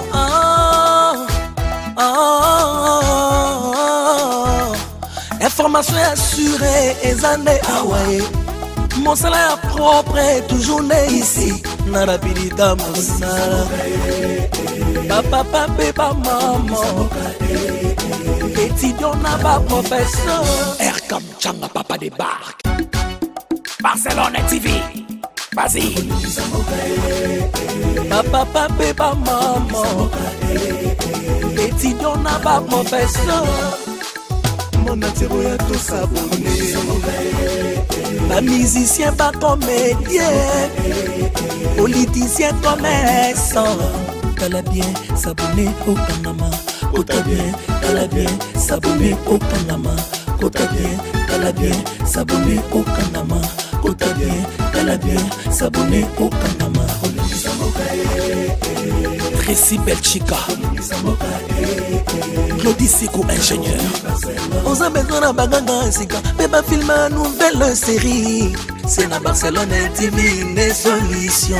Information assurée et années Hawaii. Mon salaire propre est toujours né ici. Narapidita Moussala. Papa, papa, maman. Étudiant n'a pas professeur. Air comme Changa Papa débarque. Barcelone TV, vas-y. Papa, papa, maman. Étudiant n'a pas professeur. Mon atiro ya tout s'abonner. Pas musicien, pas comédien. Politicien, commerçant. T'as bien s'abonner au Panama. Kota bien, t'as bien s'abonner au Panama. Kota bien, t'as bien s'abonner au Panama. Kota bien, t'as bien s'abonner au Panama. Tracy Belchica, Claudie Sikou ingénieur. On s'en met dans la baganga sika. Bébé film une nouvelle série. C'est la Barcelone TV une solution.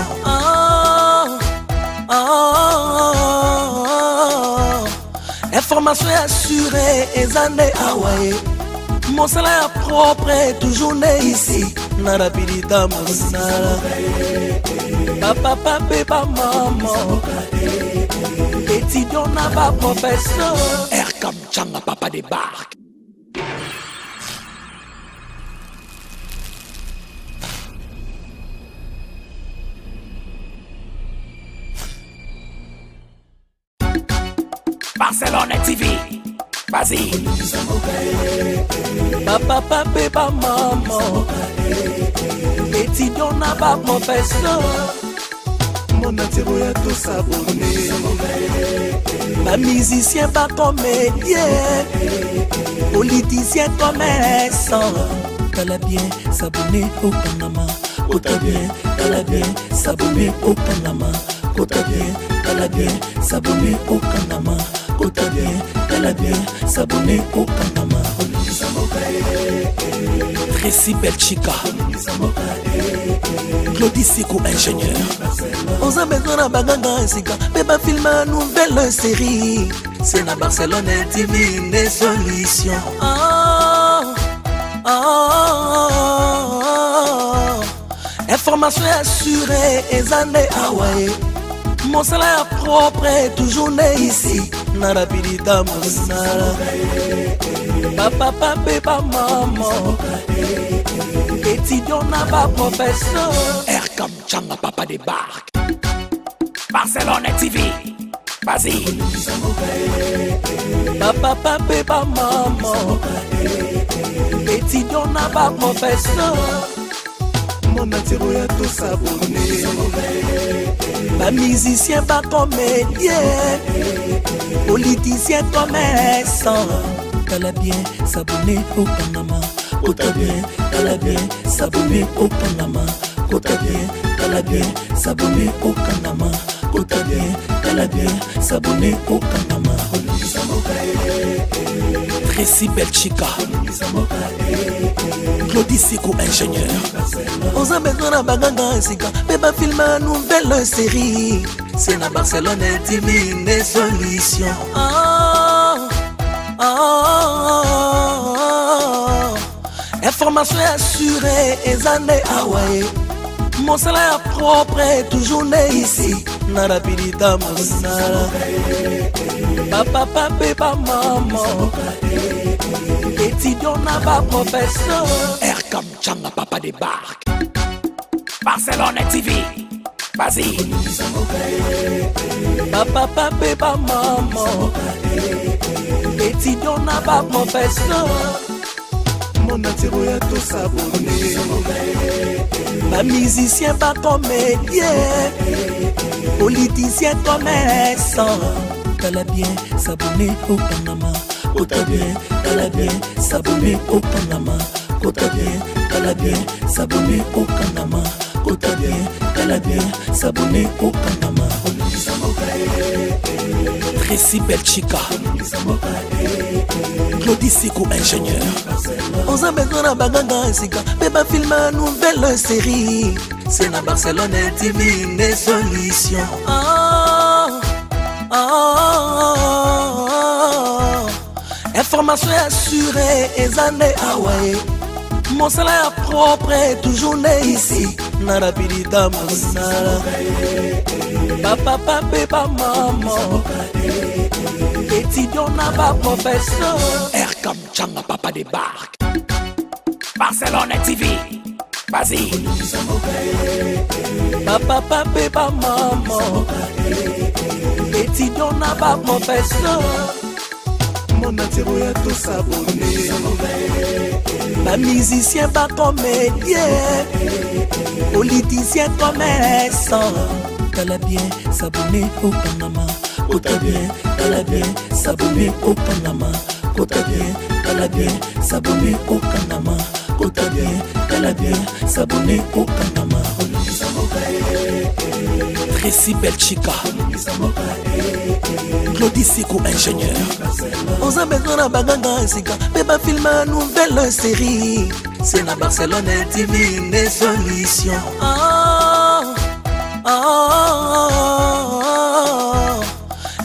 Information assurée et années Hawaii. Mon salaire propre est toujours né ici. Narapidita Moussala. Papa, papa, maman. Étudiant n'a pas professeur. Air comme Changa Papa débarque. Barcelone TV, vas-y. Papa, papa, maman. Étudiant n'a pas professeur. Mon atiro ya tout s'abonner. Pas musicien, pas comédien. Politicien, commerçant. T'as bien s'abonner au Panama. Kota bien, t'as bien s'abonner au Panama. Kota bien, t'as bien s'abonner au Panama. Kota bien, t'as bien s'abonner au Panama. Tracy Belchica, Claudie Sikou ingénieur. On s'en met dans la baganga sika. Bébé film une nouvelle série. C'est la Barcelone TV une solution. Information assurée et années Hawaii. Mon salaire propre est toujours né ici. Narapidita Moussala. Papa, papa, maman. Étudiant n'a pas professeur. Air comme Changa Papa débarque. Barcelone TV, vas-y. Papa, papa, maman. Étudiant n'a pas professeur. Mon atiro ya tout s'abonner. Pas musicien, pas comédien. Politicien, commerçant. T'as bien s'abonner au Panama. Kota bien, t'as bien s'abonner au Panama. Kota bien, t'as bien s'abonner au Panama. Kota bien, t'as bien s'abonner au Panama. Tracy Belchica, Claudie Sikou ingénieur. On s'en met dans la baganga sika. Bébé film une nouvelle série. C'est la Barcelone TV une solution. Information assurée et années Hawaii. Mon salaire propre est toujours né ici. Narapidita Moussala. Papa, papa, maman. Étudiant étudiant n'a professeur. Air comme Changa Papa débarque. Barcelone TV. Vas-y. Papa, papa, maman. Étudiant n'a pas professeur. Mon atiro ya tout s'abonner. Pas musicien, pas comédien. Politicien, commerçant. T'as bien s'abonner au Panama. T'as bien, t'as bien s'abonner au Panama. T'as bien, t'as bien s'abonner au Panama. T'as bien, t'as bien s'abonner au Panama. Tracy Belchica, Claudie Sikou ingénieur. On a besoin d'un baganga et sika. Bébé filme une nouvelle série. C'est na Barcelone TV des solutions. Information assurée et années Hawaii. Mon salaire propre est toujours né ici. Narapidita Moussala. Papa, papa, maman. Étudiant n'a pas professeur. Air comme Changa Papa débarque. Barcelone TV. Vas-y. Papa, papa, maman. Étudiant n'a pas professeur. Mon atiro ya tout s'abonner. Pas musicien, pas comédien. Politicien, commerçant. T'as bien s'abonner au Panama. T'as bien s'abonner au Panama. T'as bien s'abonner au Panama. T'as bien s'abonner au Panama. Tracy Belchica, Claudie Sikou ingénieur. On a besoin d'un baganga et sika. Bébé filme une nouvelle série. C'est na Barcelone TV des solutions.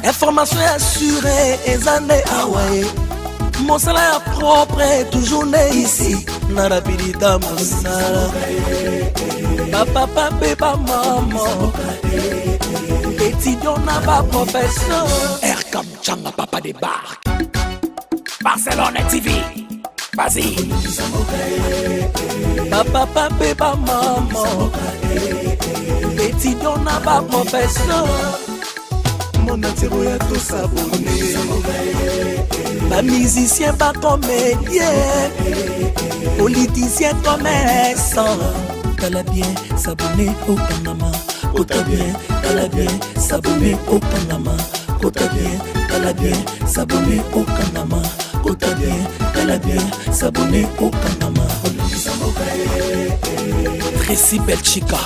Information assurée et années Hawaii. Mon salaire propre est toujours né ici. Narapidita Moussala. Papa, papa, maman. Étudiant n'a pas professeur. Air comme Changa Papa débarque. Barcelone TV. Vas-y. Papa, papa, maman. Étudiant n'a pas professeur. Mon atiro ya tout s'abonner. Pas musicien, pas comédien. Politicien, commerçant. T'as bien s'abonner au Panama. T'as bien s'abonner au Panama. T'as bien s'abonner au Panama. T'as bien s'abonner au Panama. Tracy Belchica,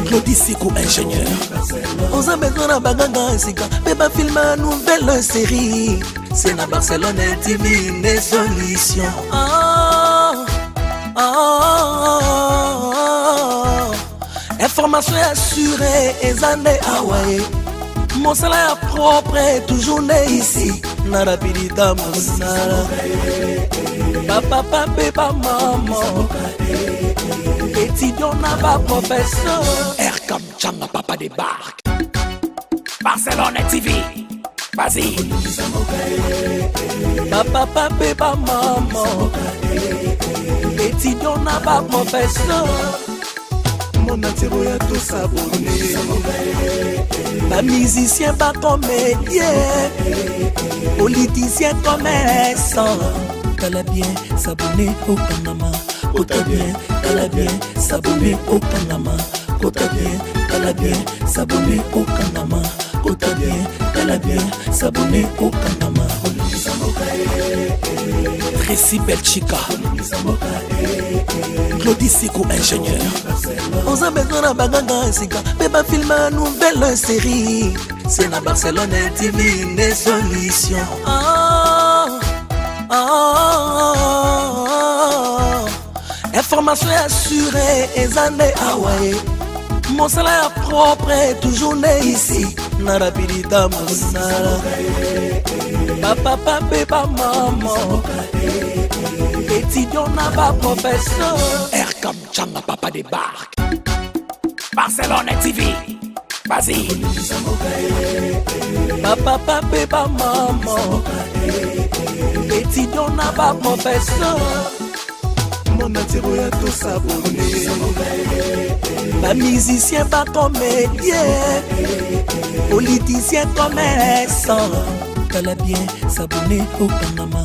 Claudie Sikou ingénieur. On a besoin d'un baganga et sika. Bébé filme une nouvelle série. C'est na Barcelone TV des solutions. Information assurée et années Hawaii. Mon salaire propre est toujours né ici. Narapidita Moussala. Papa, papa, maman. Étudiant n'a pas professeur. Air comme Changa Papa débarque. Barcelone TV. Vas-y. Papa, papa, maman. Étudiant n'a pas professeur. Mon atiro ya tout s'abonner. Pas musicien, pas comédien. Politicien, commerçant. T'as bien s'abonner au Panama. T'as bien s'abonner au Panama. T'as bien s'abonner au Panama. T'as bien s'abonner au Panama. Tracy Belchica, Claudie Sikou ingénieur. On a besoin d'un baganga et sika. Bébé filme une nouvelle série. C'est na Barcelone TV des solutions. Information assurée et années Hawaii. Mon salaire propre est toujours né ici. Narapidita Moussala. Papa, papa, maman. Étudiant n'a pas professeur. Air comme Changa Papa débarque. Barcelone TV. Vas-y. Papa, papa, maman. étudiant n'a pas professeur. Mon atiro ya tout s'abonner. Pas musicien, pas comédien. Politicien, commerçant. T'as bien s'abonner au Panama.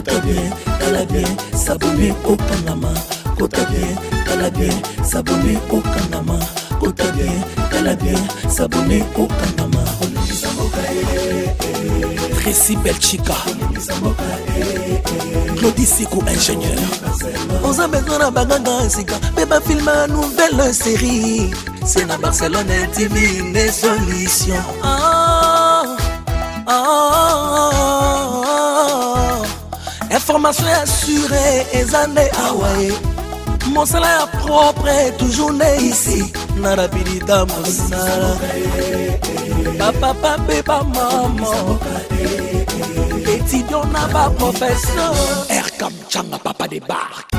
T'as bien, t'as bien s'abonner au Panama. T'as bien, t'as bien s'abonner au Panama. T'as bien, t'as bien s'abonner au Panama. Tracy Belchica, Claudie Sikou ingénieur. On a besoin d'un bagage, mais pas filmer une nouvelle série. C'est dans Barcelone TV, les solutions. Information assurée, et années Hawaii. Mon salaire propre est toujours né ici. Narabilita Monsala. Papa, papa, maman. Étudiant n'a pas professeur. Erkam Changa Papa débarque.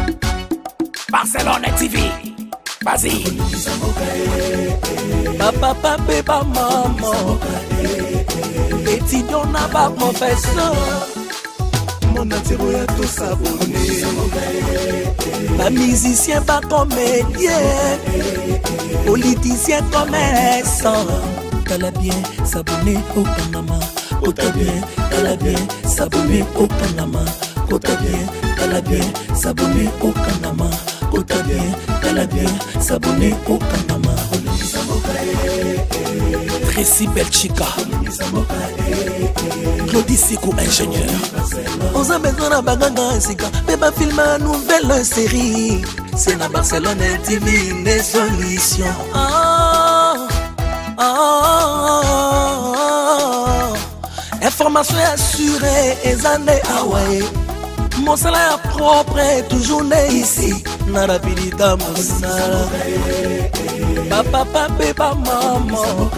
Barcelone TV. Vas-y. Papa, papa, maman. Étudiant n'a pas professeur. Mon atiro ya tout s'abonner. Pas musicien, pas comédien. Politicien, commerçant. T'as bien s'abonner au Panama. T'as bien s'abonner au Panama. T'as bien s'abonner au Panama. T'as bien s'abonner au Panama. Tracy Belchica, Claudie Sikou ingénieur. On a besoin d'un bagage, mais pas filmer une nouvelle série. C'est dans Barcelone TV, les solutions. Information assurée, et années Hawaii. Mon salaire propre est toujours né ici. Narabilita Monsala. Papa, papa, maman.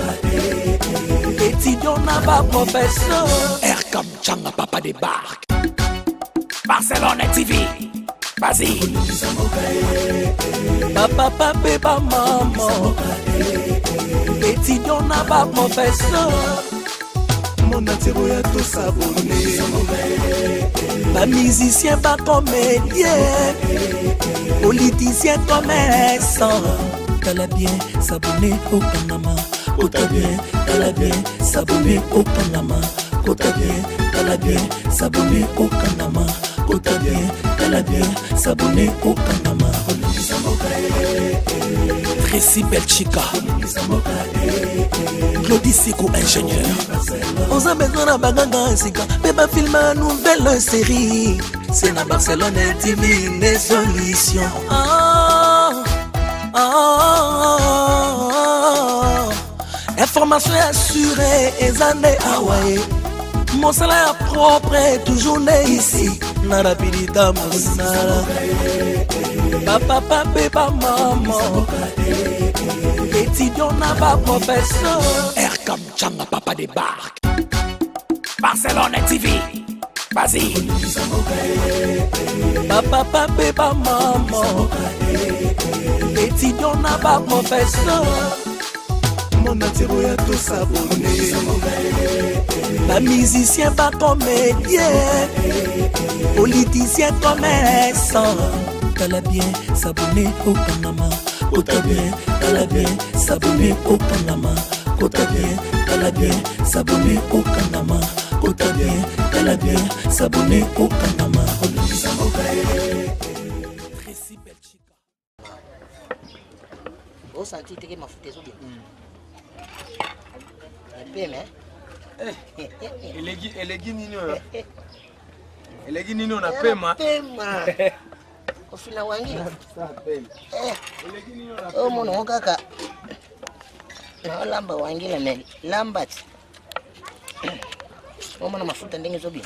Étudiant n'a pas professeur. Erkam Changa Papa débarque. Barcelone TV. Vas-y. Papa, papa, maman. Étudiant n'a pas professeur. Mon atiro ya tout s'abonner. Pas musicien, pas comédien. Politicien, commerçant. T'as bien s'abonner au Panama. T'as bien s'abonner au Panama. T'as bien s'abonner au Panama. T'as bien s'abonner au Panama. Tracy Belchica, Claudie Sikou ingénieur. On a besoin d'un bagage, mais pas filmer une nouvelle série. C'est dans Barcelone TV, les solutions. Information assurée, et années Hawaii. Mon salaire propre est toujours né ici. Narabilita Monsala. Papa, papa, maman. Étudiant n'a pas professeur. Erkam Changa Papa débarque. Barcelone TV. Vas-y. Papa, papa, maman. Étudiant n'a pas professeur. Mon atiro ya tout s'abonner. Pas musicien, pas comédien. Politicien, commerçant. T'as bien s'abonner au Panama. T'as bien s'abonner au Panama. T'as bien s'abonner au Panama. T'as bien s'abonner au Panama. Tracy Belchica. Au senti que ma foute est bien. Peme. Elegi nini oyo? Elegi nini ona pema? Pema. Ofina wangila. Oh mono kaka. Na lamba wangila men. Lambat. Oh mono mafuta ndenge zobi.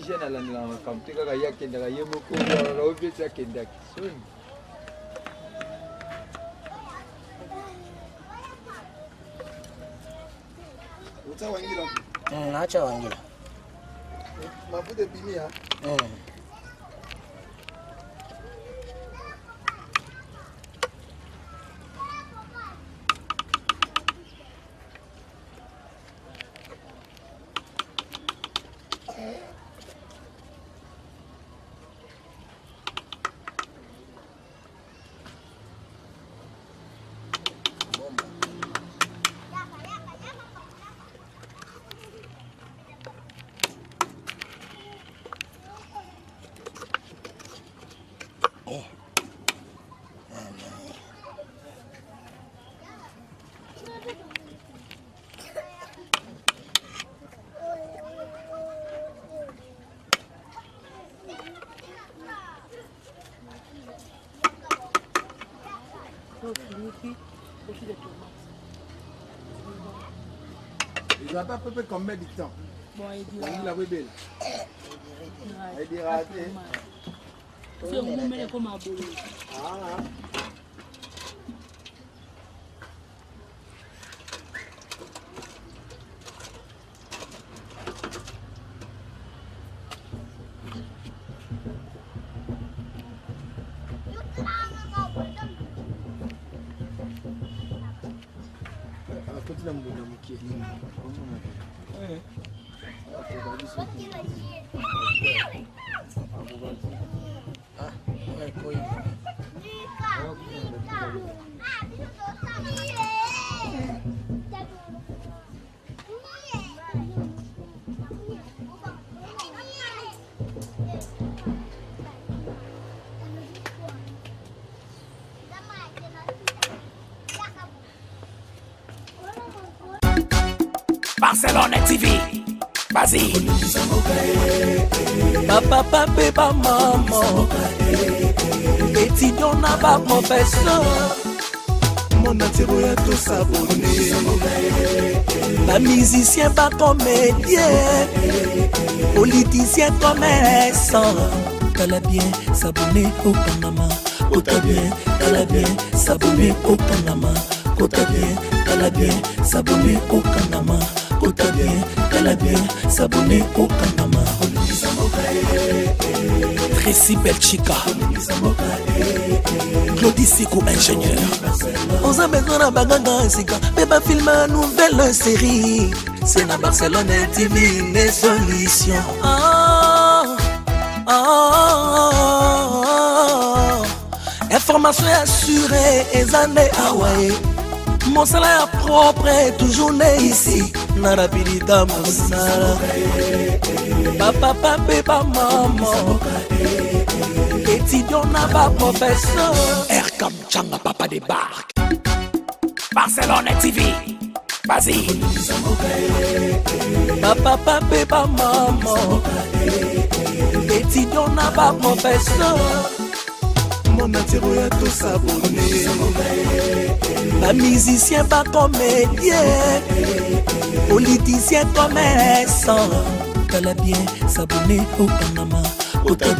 jeune alandelaka makambo te kaka ye akendaka ye moko kaka opesi akendaki soni Uta wangila. Naacha wangila. Mafuta bimia. Il va pas à peu près combien de temps? Bon, il dit. Il a belle. Il dit raté. C'est un moment comme un boulot. Ah. Barcelone TV, vas-y. Papa, papa, maman. Étudiant n'a pas professeur. Mon attiro ya tout s'abonner. Pas musicien, pas comédien. Politicien, commerçant. T'as bien s'abonner au Panama. T'as bien, t'as bien s'abonner au Panama. T'as bien, t'as bien s'abonner au Panama. T'as bien, t'as bien s'abonner au Panama. Tracy Belchica, Claudie Sikou ingénieur. On a besoin d'un bagage sika, mais pas filmer une nouvelle série. C'est la Barcelone TV une solution. Information assurée et années Hawaii. Mon salaire propre est toujours né ici. Na rapidita mosala. Papa, papa, maman. Étudiant n'a pas professeur. Erkam Changa papa débarque. Barcelone TV, vas-y. Papa, papa, maman. Étudiant n'a pas professeur. Mon attiro ya tout s'abonner. Pas musicien, pas comédien. Politicien, commerçant. T'as bien s'abonner au Panama. T'as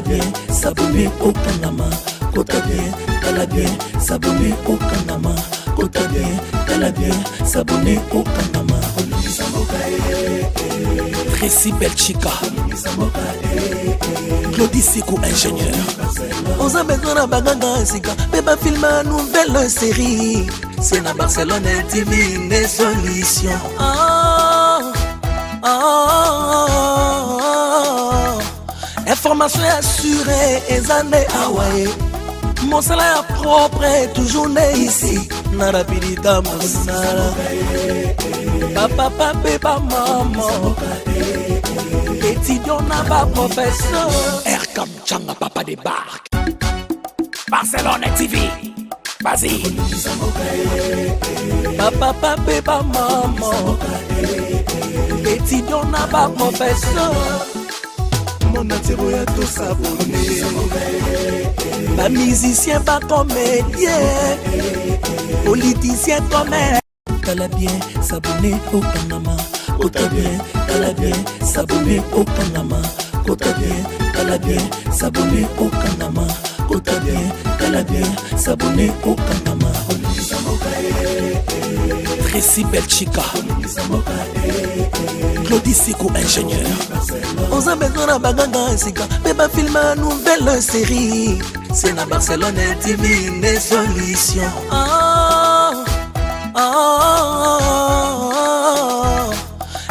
bien s'abonner au Panama. T'as bien s'abonner au Panama. T'as bien s'abonner au Panama. Tracy Belchica, Claudie Sikou ingénieur. On a besoin d'un bagage sika, mais pas filmer une nouvelle série. C'est la Barcelone TV une solution. Information assurée et années Hawaii. Mon salaire propre est toujours né ici. Na rapidita mosala. Papa, papa, maman. Étudiant n'a pas professeur. Erkam Changa papa débarque. Barcelone TV, vas-y. Papa, papa, maman. Étudiant n'a pas professeur. Mon attiro ya tout s'abonner. Pas musicien, pas comédien. Politicien, commerçant. T'as bien s'abonner au Panama. kota bien, tala bien, s'abonner au Kanama, kota bien, tala bien, s'abonner au Kanama, kota bien, tala bien, s'abonner au Kanama. Tracy Belchica, Claudie Sikou ingénieur. On a besoin d'un baganga insika, mais ba film une nouvelle série. C'est na Barcelone TV les solutions.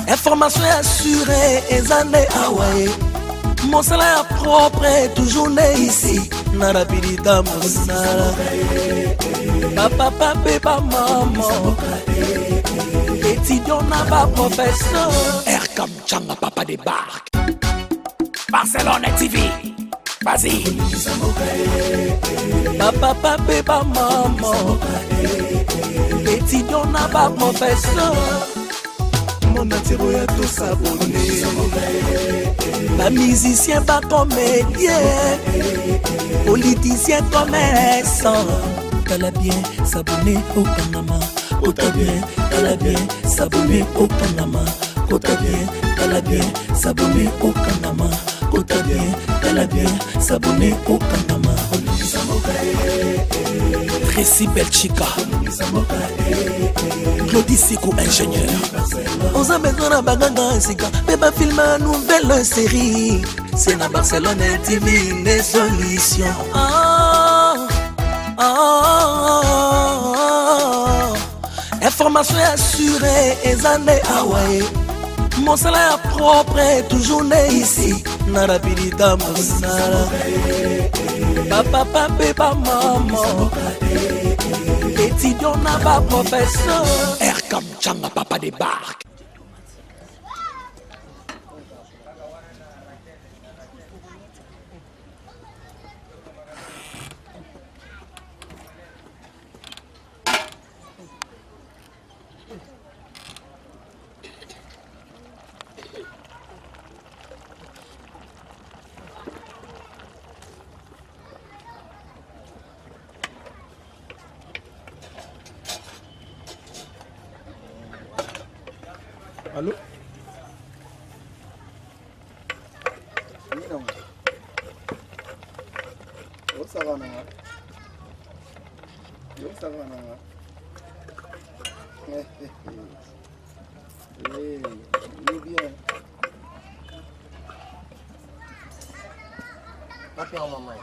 Information assurée et années Hawaii. Mon salaire propre est toujours né ici. Narabilita Moussala. Papa, papa, maman. Étudiant n'a pas professeur. Erkam Changa, papa débarque. Barcelone TV. Vas-y. Papa, papa, maman. Étudiant n'a pas professeur. Mon attiro ya tout s'abonner. Pas musicien, pas comédien. Politicien, commerçant. Tala bien, s'abonner au Panama. Kota bien, tala bien, s'abonner au Panama. Kota bien, tala bien, s'abonner au Panama. Kota bien, tala bien, s'abonner au Panama. Tracy Belchica, Claudie Sikou ingénieur. On a besoin d'un baganga insika, mais ba film une nouvelle série. C'est na Barcelone TV les solutions. Information assurée et années Hawaii. Mon salaire propre est toujours né ici. Narabilita Moussala. Papa, papa, maman. Étudiant n'a pas professeur. Erkam Changa, papa débarque. Allô? Ça va, non? Ça va, non? Oui, il est bien. Papi au maman.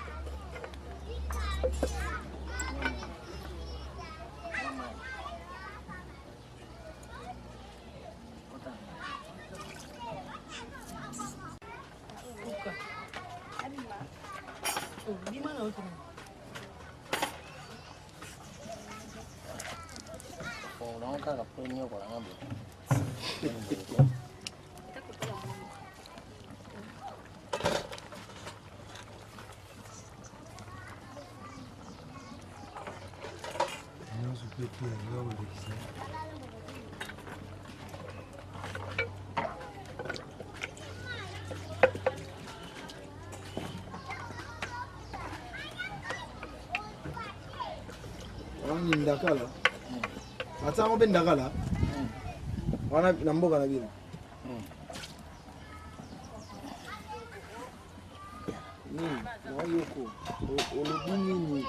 Ndakala atsango be ndakala wana na mboka na bino na yoko olobi nini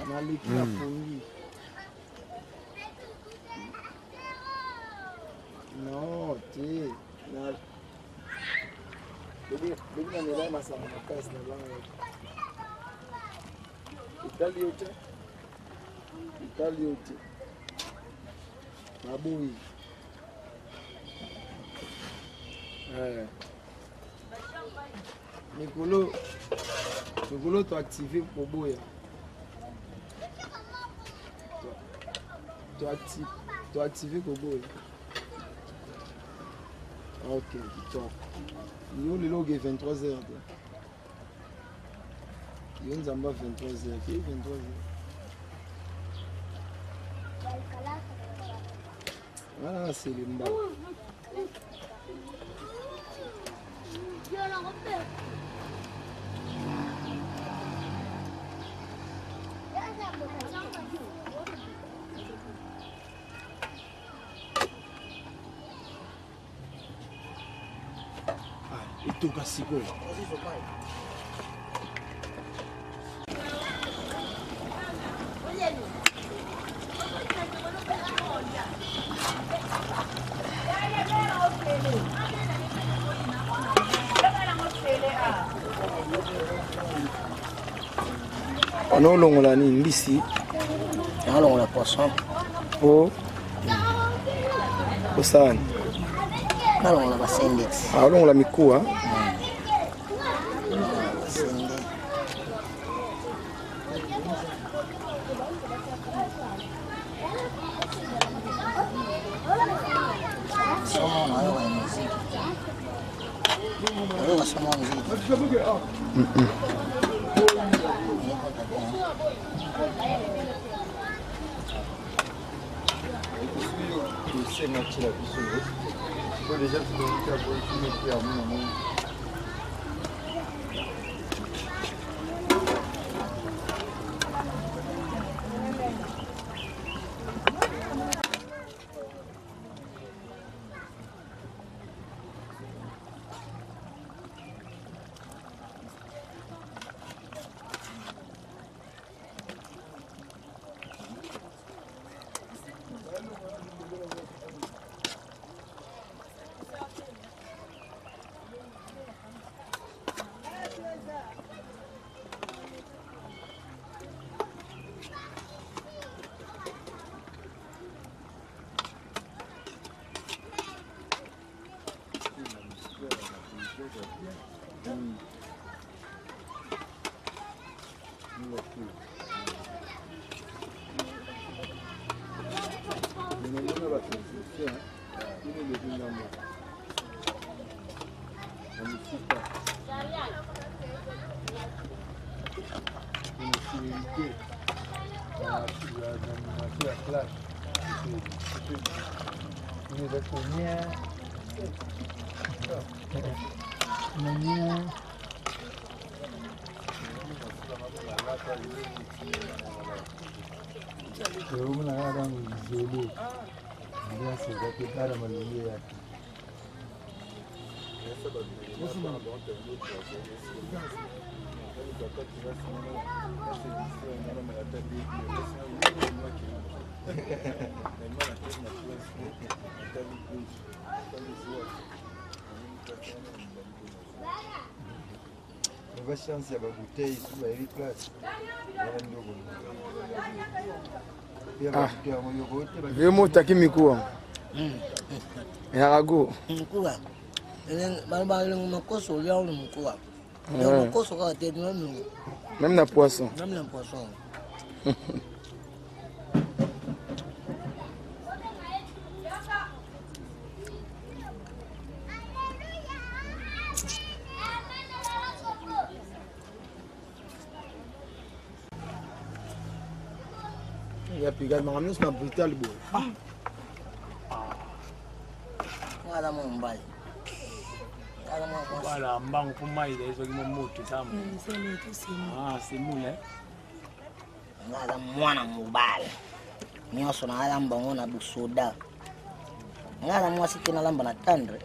na leki na pongi no te na Beli na nilai masama na kasi na lango. Itali yote. Mabui. Mikolo to activer pour boya. To activer pour boya. Ok, top. Il y a le 23h. Il y a 23h. Qui est 23h? Voilà, c'est le mbao. kitoka sikoyo. Onolongola nini mbisi? Nalongola poisson. Oh. Osani. Nalongola basende. Alongola mikuwa. La chance ya babouteille sur la place. Vemo taki mikuwa. Ya rago. Mkuwa. Baba ile makoso leo ni mkuwa. Ndio makoso kwa tete même. Même na poisson. Même le poisson. Ya piga mangamno na brutal bo. Ngala mo mbali. Ngala mo kwa. Wala mbangu kumai da hizo kimo moto sama. C'est moule. Ngala mwana mubali. Nyoso na ngala mbongo na busoda. Ngala mwasi tena lamba na tandre.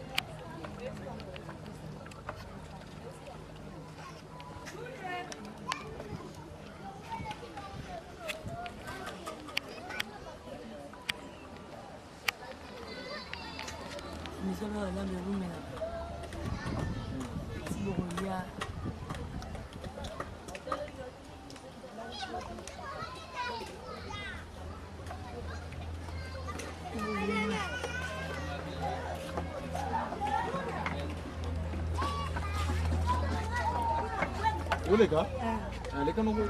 Boleh kah? Lekan nunggu.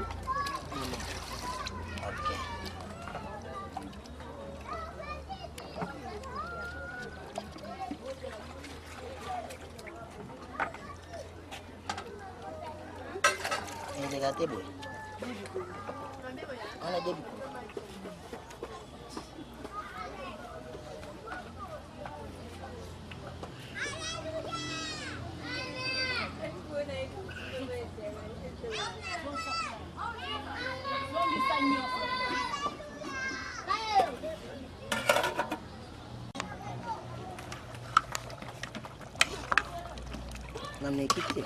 Ini dekat table. Mana dia? ameki te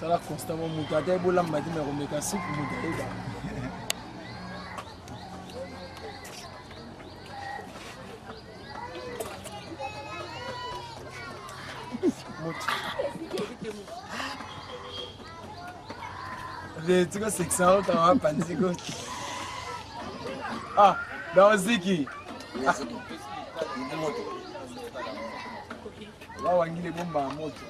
sala constamment moto ata ebolamba te me komeka supu moto ayeba tika 600 otanga panziko ah baoziki wawangile bomba ya moto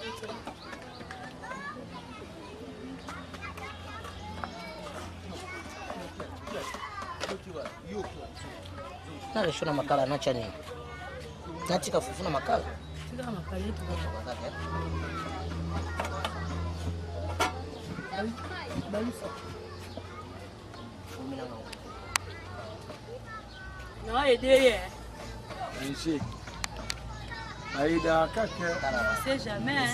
naresho na makala nacha nini natika fufu na makala Non, aider. Magnifique. Baïda kaka. On sait jamais.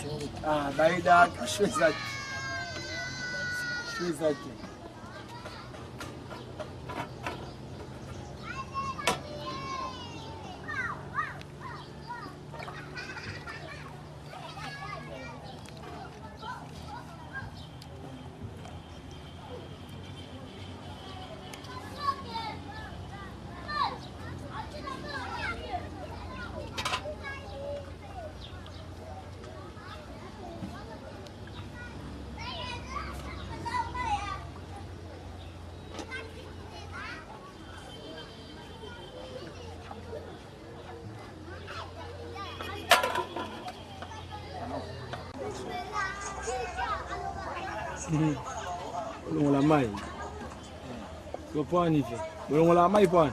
Ah, Baïda Shwezaki. Shwezaki. Bolongola mai. Ko pwani fe. Bolongola mai pwani.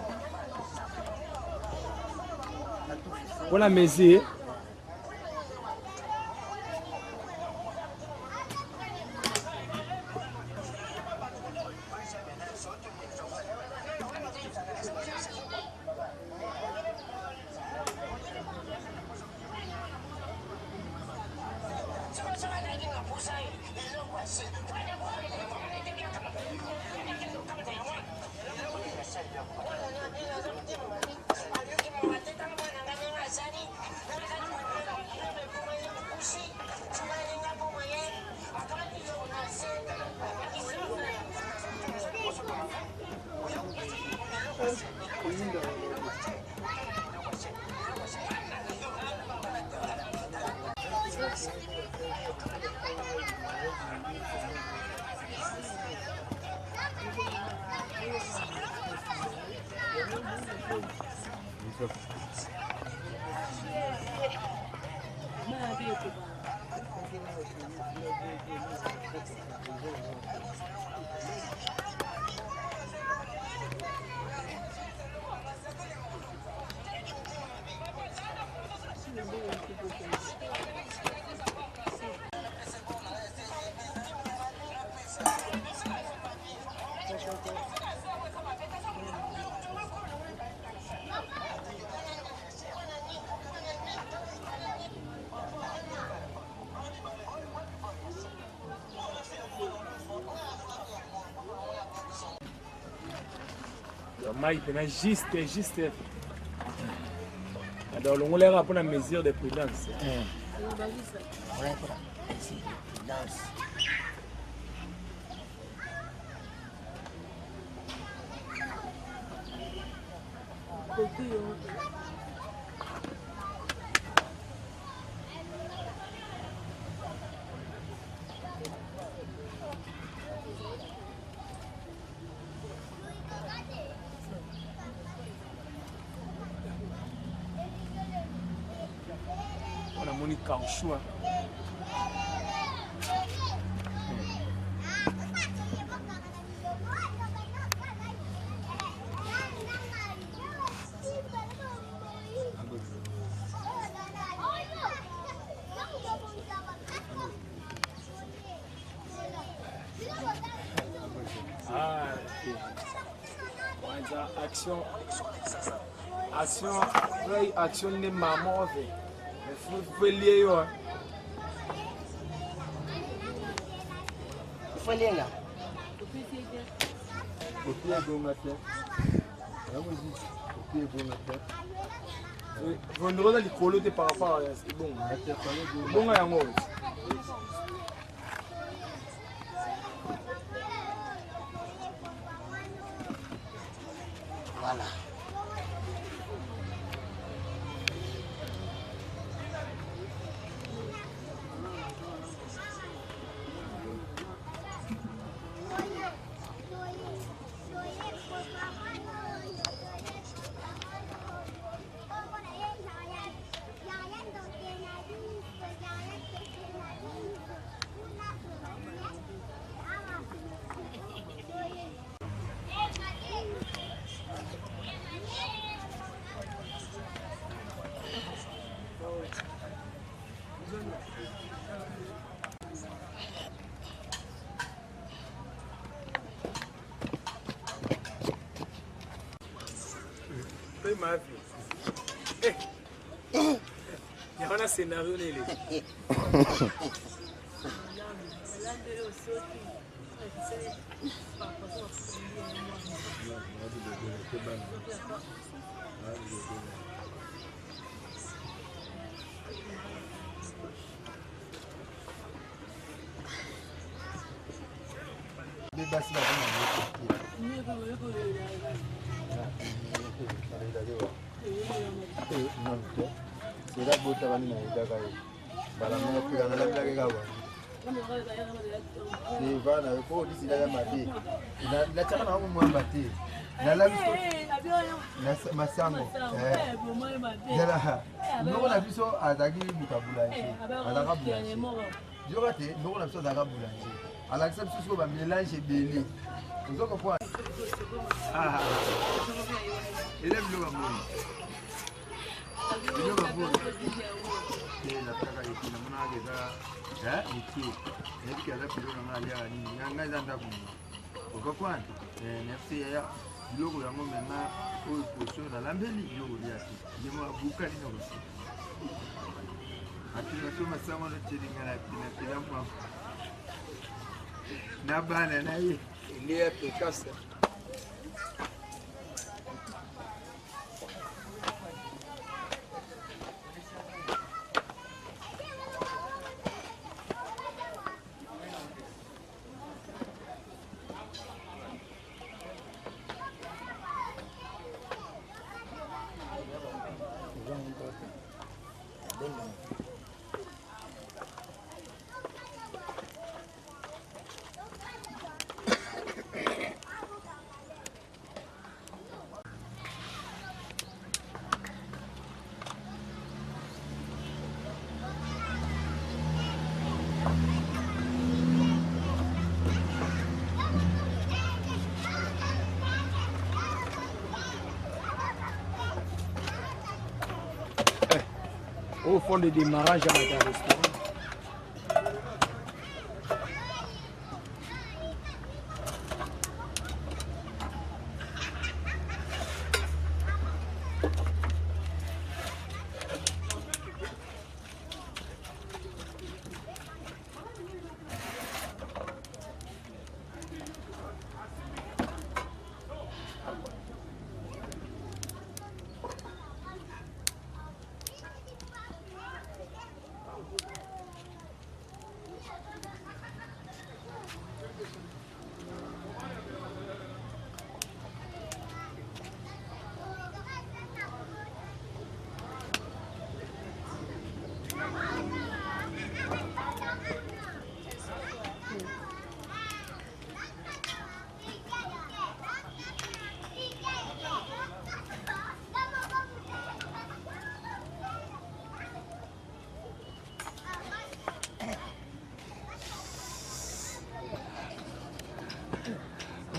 Pona mesi. Mai pena juste. Alors on leur apprend la mesure de prudence. On a mon caoutchouc. Ah, ok. Action. Play action de maman fait. Il faut lier yo. Faut lier là. Kopi ya bon matin. Kopi ya bon matin. Vendredi les colos de par rapport c'est bon. Bon à moi. Voilà. Ma vie. Il y a un scénario. C'est la beauté de la Au fond de démarrage à un restaurant.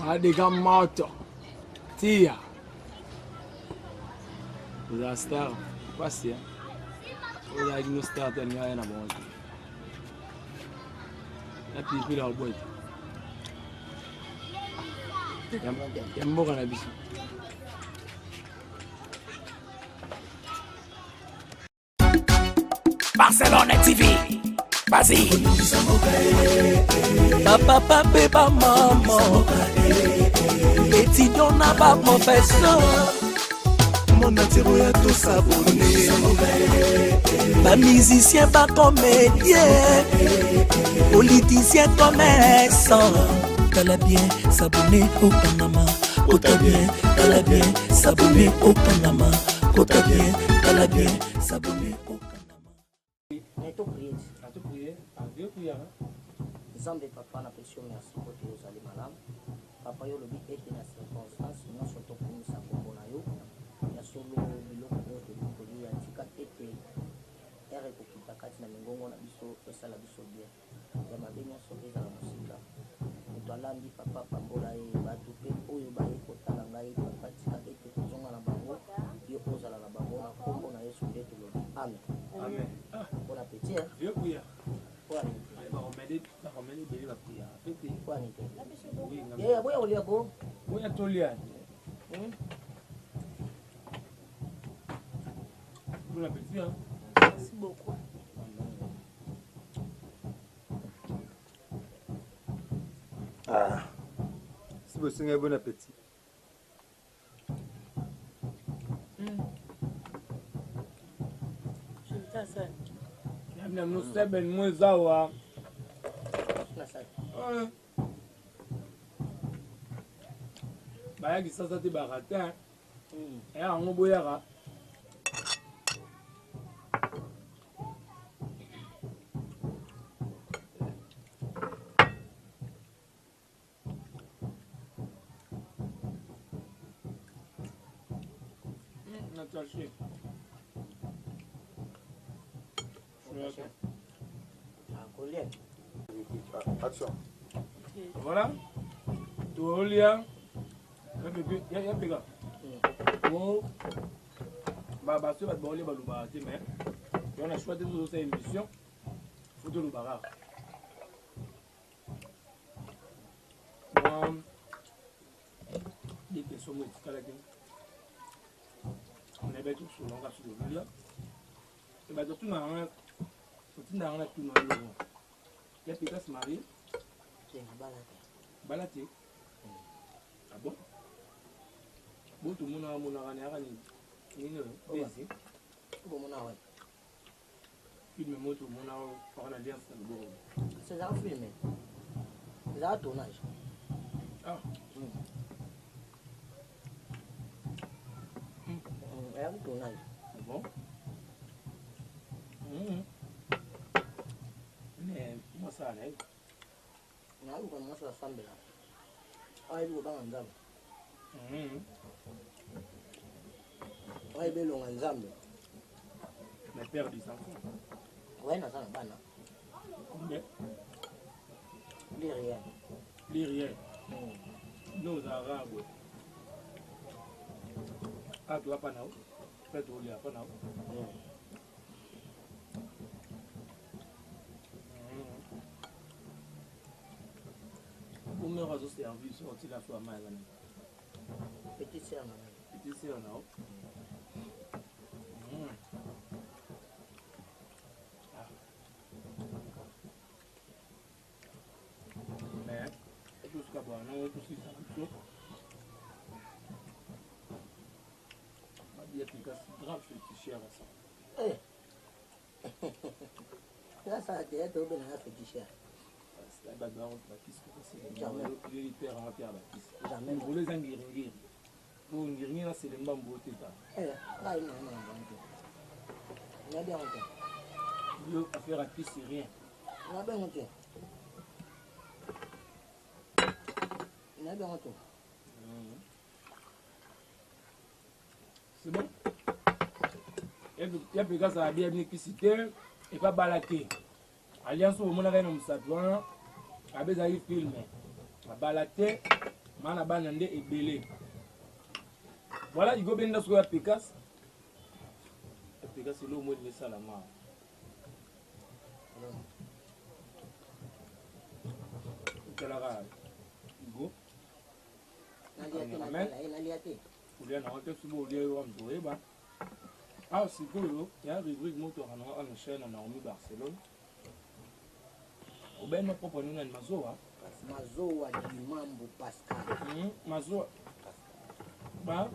Adiga moto. Tia. Vous avez star. Passez. Vous avez une star de rien à bon. Et puis il a boîte. Il y a un bon à la biche. Barcelone TV. Vas-y. Papa, papa, maman. Étudiant n'a pas professeur. Mon attiro ya tout s'abonner. Pas musicien, pas comédien. Politicien, commerçant. Tala bien, s'abonner au Panama. Kota bien, tala bien, s'abonner au Panama. Kota bien, tala bien, s'abonner au Panama. Neto prier. Neto prier. Dieu prier. Zambe papa na pesio merci pour te osali malam. Papa yo lobi ete na circonstance na soto kumisa kombo na yo. Ya solo biloko oyo tokoli ya tika ete ere kokita kati na mingongo na biso esala biso bien. Ya mabe nyonso ezala mosika. Moto alandi papa pambola ye bato mpe oyo baye kotala ngai papa tika ete kozonga na bango yo ozala na bango na kombo na yesu nde tolobi amen. Amen. Bon appétit. Dieu prier. Quoi Merci beaucoup. Ah, si vous singez bon appétit. Je vais faire ça. Nous sommes moins zawa. Bayaki sasa te baratin. Yango boyaka. Nataché. Action. Voilà. Tolia. Ya pega. Bon. Bah ce va te voler baluba te mais. On a choisi de cette émission. Photo le barrage. Bon. Des questions moi tu là. On est bête sur l'ongage sur le là. Et bah tout na rien. Tout na rien tout na rien. Ya pega se marier. Balate. Ah bon? Bon, tout le monde a mon arrêt. Il film moi tout le monde a en alliance. C'est un film. C'est un tournage. Ah. C'est un tournage. Bon. Mais moi ça allait. Na uko mwaso wa sambe la. Ai uko banga nzambe. Ai belo nga nzambe. Le père des enfants. Ouais na sana bana. Combien? Derrière. Derrière. Nos arabes. Ah tu vas pas nào? Peut-être tu vas pas nào? Comment on va se servir sur la fois mal? Petit sœur. Petit sœur non? Mais tout ce qu'on voit, non, tout ce qui s'en fout. On va dire que c'est grave féticheur ça. Là ça a été un peu de féticheur. C'est la bagarre de Baptiste, c'est le hyper rapide Baptiste. Jamais. Vous les enguirrir. Vous enguirrir, c'est le mambo teta. Là, il a bien honte. Vous affaire à qui c'est rien. Il a bien honte. Il a bien honte. C'est bon. Il y a des gars qui ont bien cité et pas balaté. Alliance au monde avec nous savons. Avec un film, la balade, la banane est belée. Voilà, il go bien dans ce qu'on a Pécasse. Pécasse, c'est l'eau de Salama. Kalara, il go. Vous voulez en rentrer sur le lieu où on doit. Ah, sikoyo, il y a une rubrique moto à la chaîne en Naomi Barcelone. Au ben, ma propre nom est Mazoa. Mazoa du Mambo Pascal. Mazoa. Bah,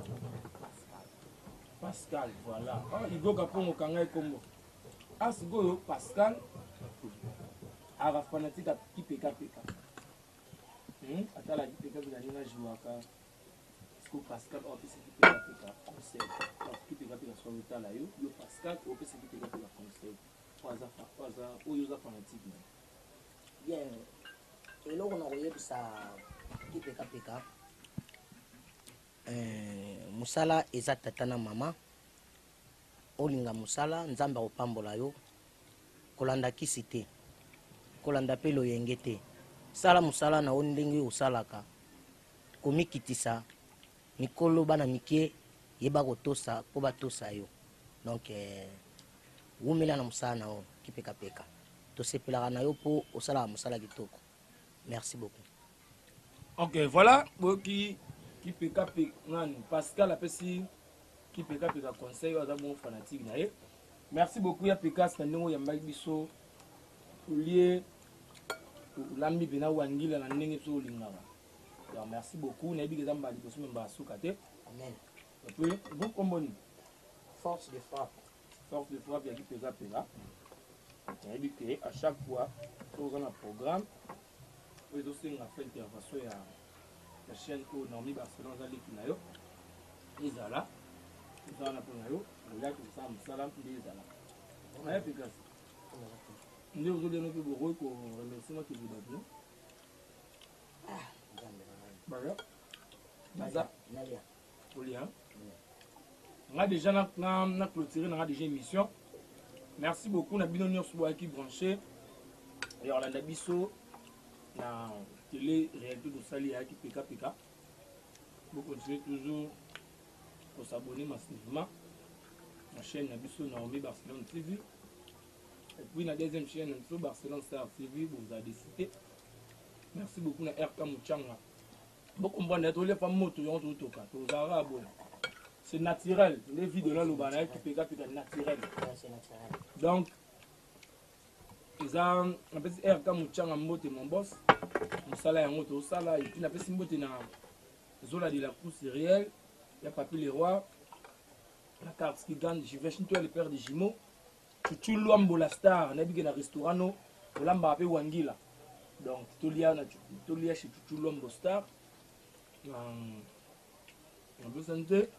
Pascal, voilà. Ah, il go Capon au Kangai Combo. Ah, sikoyo, Pascal. Ah, va fanatique à PK. Attends, la PK, vous allez jouer à Pascal opese kipeka conseil qui peka sur le temps là yo Pascal opese kipeka conseil waza oyo za fanatique bien eloko na koyebisa kipeka musala eza tata na mama olinga musala nzambe akopambola yo kolanda kisi te kolanda mpe loyenge te sala musala na yo ndenge osalaka komikitisa mikolo bana mike yeba kotosa po batosa yo donc wumela na musala na yo kipeka tosepelaka na yo po osalaka musala kitoko. Merci beaucoup. Ok, voilà boki kipeka nani Pascal apesi kipeka conseil aza bon fanatique na ye. Merci beaucoup ya peka standingo ya mbaki biso lié lambi bena wangila na ndenge so lingaka. Alors, merci beaucoup. Nabi que zamba liboso memba sukate. Amen. Et puis vous comboni. Force de frappe. Force de frappe ya kipeka. Nabi que à chaque fois nous avons un programme. Vous aussi on a fait intervention ya la chaîne au Normi Barcelone za leki na yo. Ezala. Nous avons pour na yo. Regarde tout ça musala ndezala. On a peka. Nous vous donnons que vous remercier moi que vous donnez. Voilà. Baza. Olien. On a déjà na clôturé, on a déjà émission. Merci beaucoup. On a bien sur qui branché. Et on a biso na télé réalité de Sali qui PK. Vous continuez toujours pour s'abonner massivement. La chaîne Nabiso Naomi Barcelone TV. Et puis la deuxième chaîne Nabiso Barcelone Star TV, vous avez décidé. Merci beaucoup na RK Mouchanga. Beaucoup de gens les femmes moto c'est naturel. Les vies de là le banal qui peut naturel. Donc ils ont un petit RK Mouchanga moto mon boss. Mon salaire en moto sala et puis la petite moto na zola de la course réelle. Il y a Papi les rois. La carte qui gagne, je vais chez toi le père des jumeaux. Tu l'ombo la star, n'a bien un restaurant no, l'amba appelé Wangila. Donc Tolia chez tu l'ombo star. En plus santé.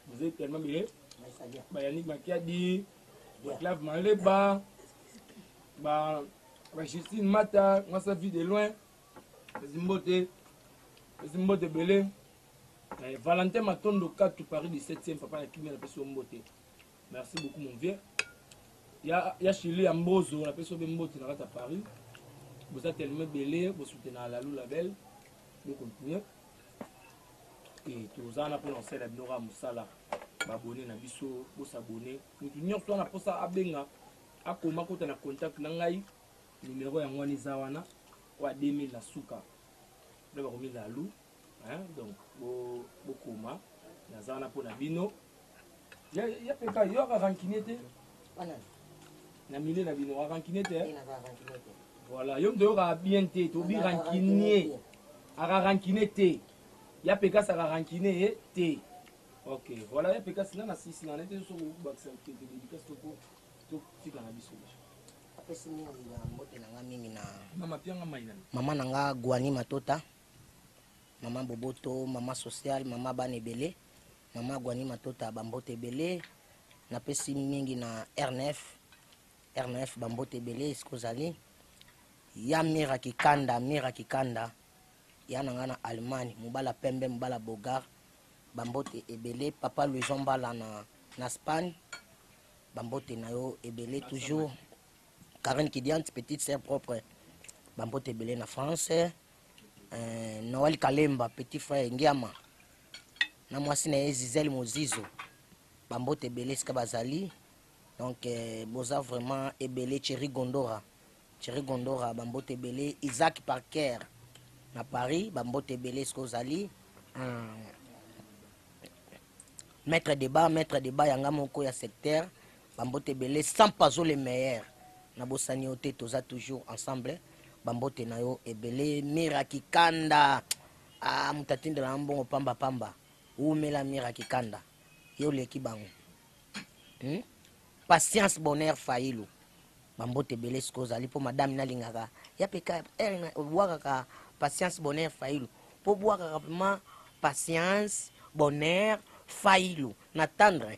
Vous êtes tellement bien. Yannick Makiadi, Clave Maleba, Justine Mata, moi ça vit de loin. Zimbote Belé. Valentin Matondo 4 Paris 17e, papa qui m'a appelé Mbote. Merci beaucoup mon vieux. Il y a Chili Ambozo, on appelle ça Mbote dans Paris. Vous êtes tellement belé, vous soutenez la Lou Label. Vous continuez. Et tous en appelons lancer la Binora Moussala. Abonné na biso, vous s'abonner. Nous tenons sur la poste à Benga. À comment quand on a contact nangai numéro ya ngwani zawana wa 2000 la suka. Là va remettre la Lou. Donc beaucoup ma na zawana pour na bino. Ya peka yo ka rankinete. Na milieu na bino rankinete. Voilà, yo ndo ka bien te to bi rankiné. Ara rankinete. Ya peka sa rankiné te. Ok, voilà, ya peka sina na 6 na nete so ku baksa te dédicace to fika na biso. Apesi mingi na mbote na nga mingi na mama pianga maina. Mama na nga Gwani Matota. Mama Boboto, mama social, mama Banebele, mama Gwani Matota Bambote Bele, na pesi mingi na RNF Bambote Bele iskozali. Ya Mira Kikanda, ya nanga na Allemagne, Mubala Pembe, Mubala Bogar, Bambote Ebele, papa Louis Zombala na Espagne, Bambote Nayo Ebele toujours, Karen Kidiant, petite sœur propre, Bambote Ebele na France. Noël Kalemba, petit frère Ngiama. Na mwasi na Zizel Mozizo. Bambote Ebele ska bazali. Donc boza vraiment Ebele Thierry Gondora, Bambote Ebele Isaac Parker na Paris, Bambote Ebele ska zali. maître débat yanga moko ya secteur bambote belé sans pas les meilleurs na bosani ote toza toujours ensemble bambote na yo ebele mira kikanda mutatinde la mbongo pamba umela mira kikanda yo leki bango patience bonheur failu bambote belé skozali po madame nalingaka ya peka waka patience bonheur failu po boaka vraiment patience bonheur failu n'attendre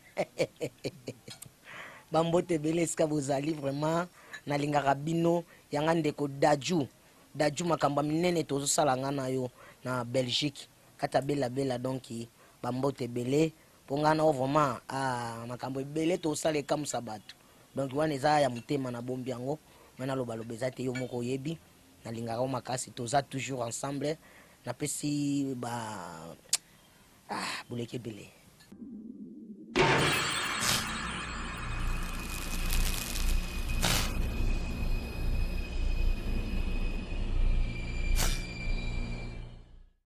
bambote belé ska bozali vraiment nalingaka bino yanga ndeko daju makambo minene tozosala nga na yo na Belgique kata bela donc bambote belé po nga na vraiment makambo ebele tozosala ekamusa bato donc wana eza ya motema na bombi yango mana lobaloba eza te yo moko oyebi nalingaka makasi toza toujours ensemble napesi buleke belé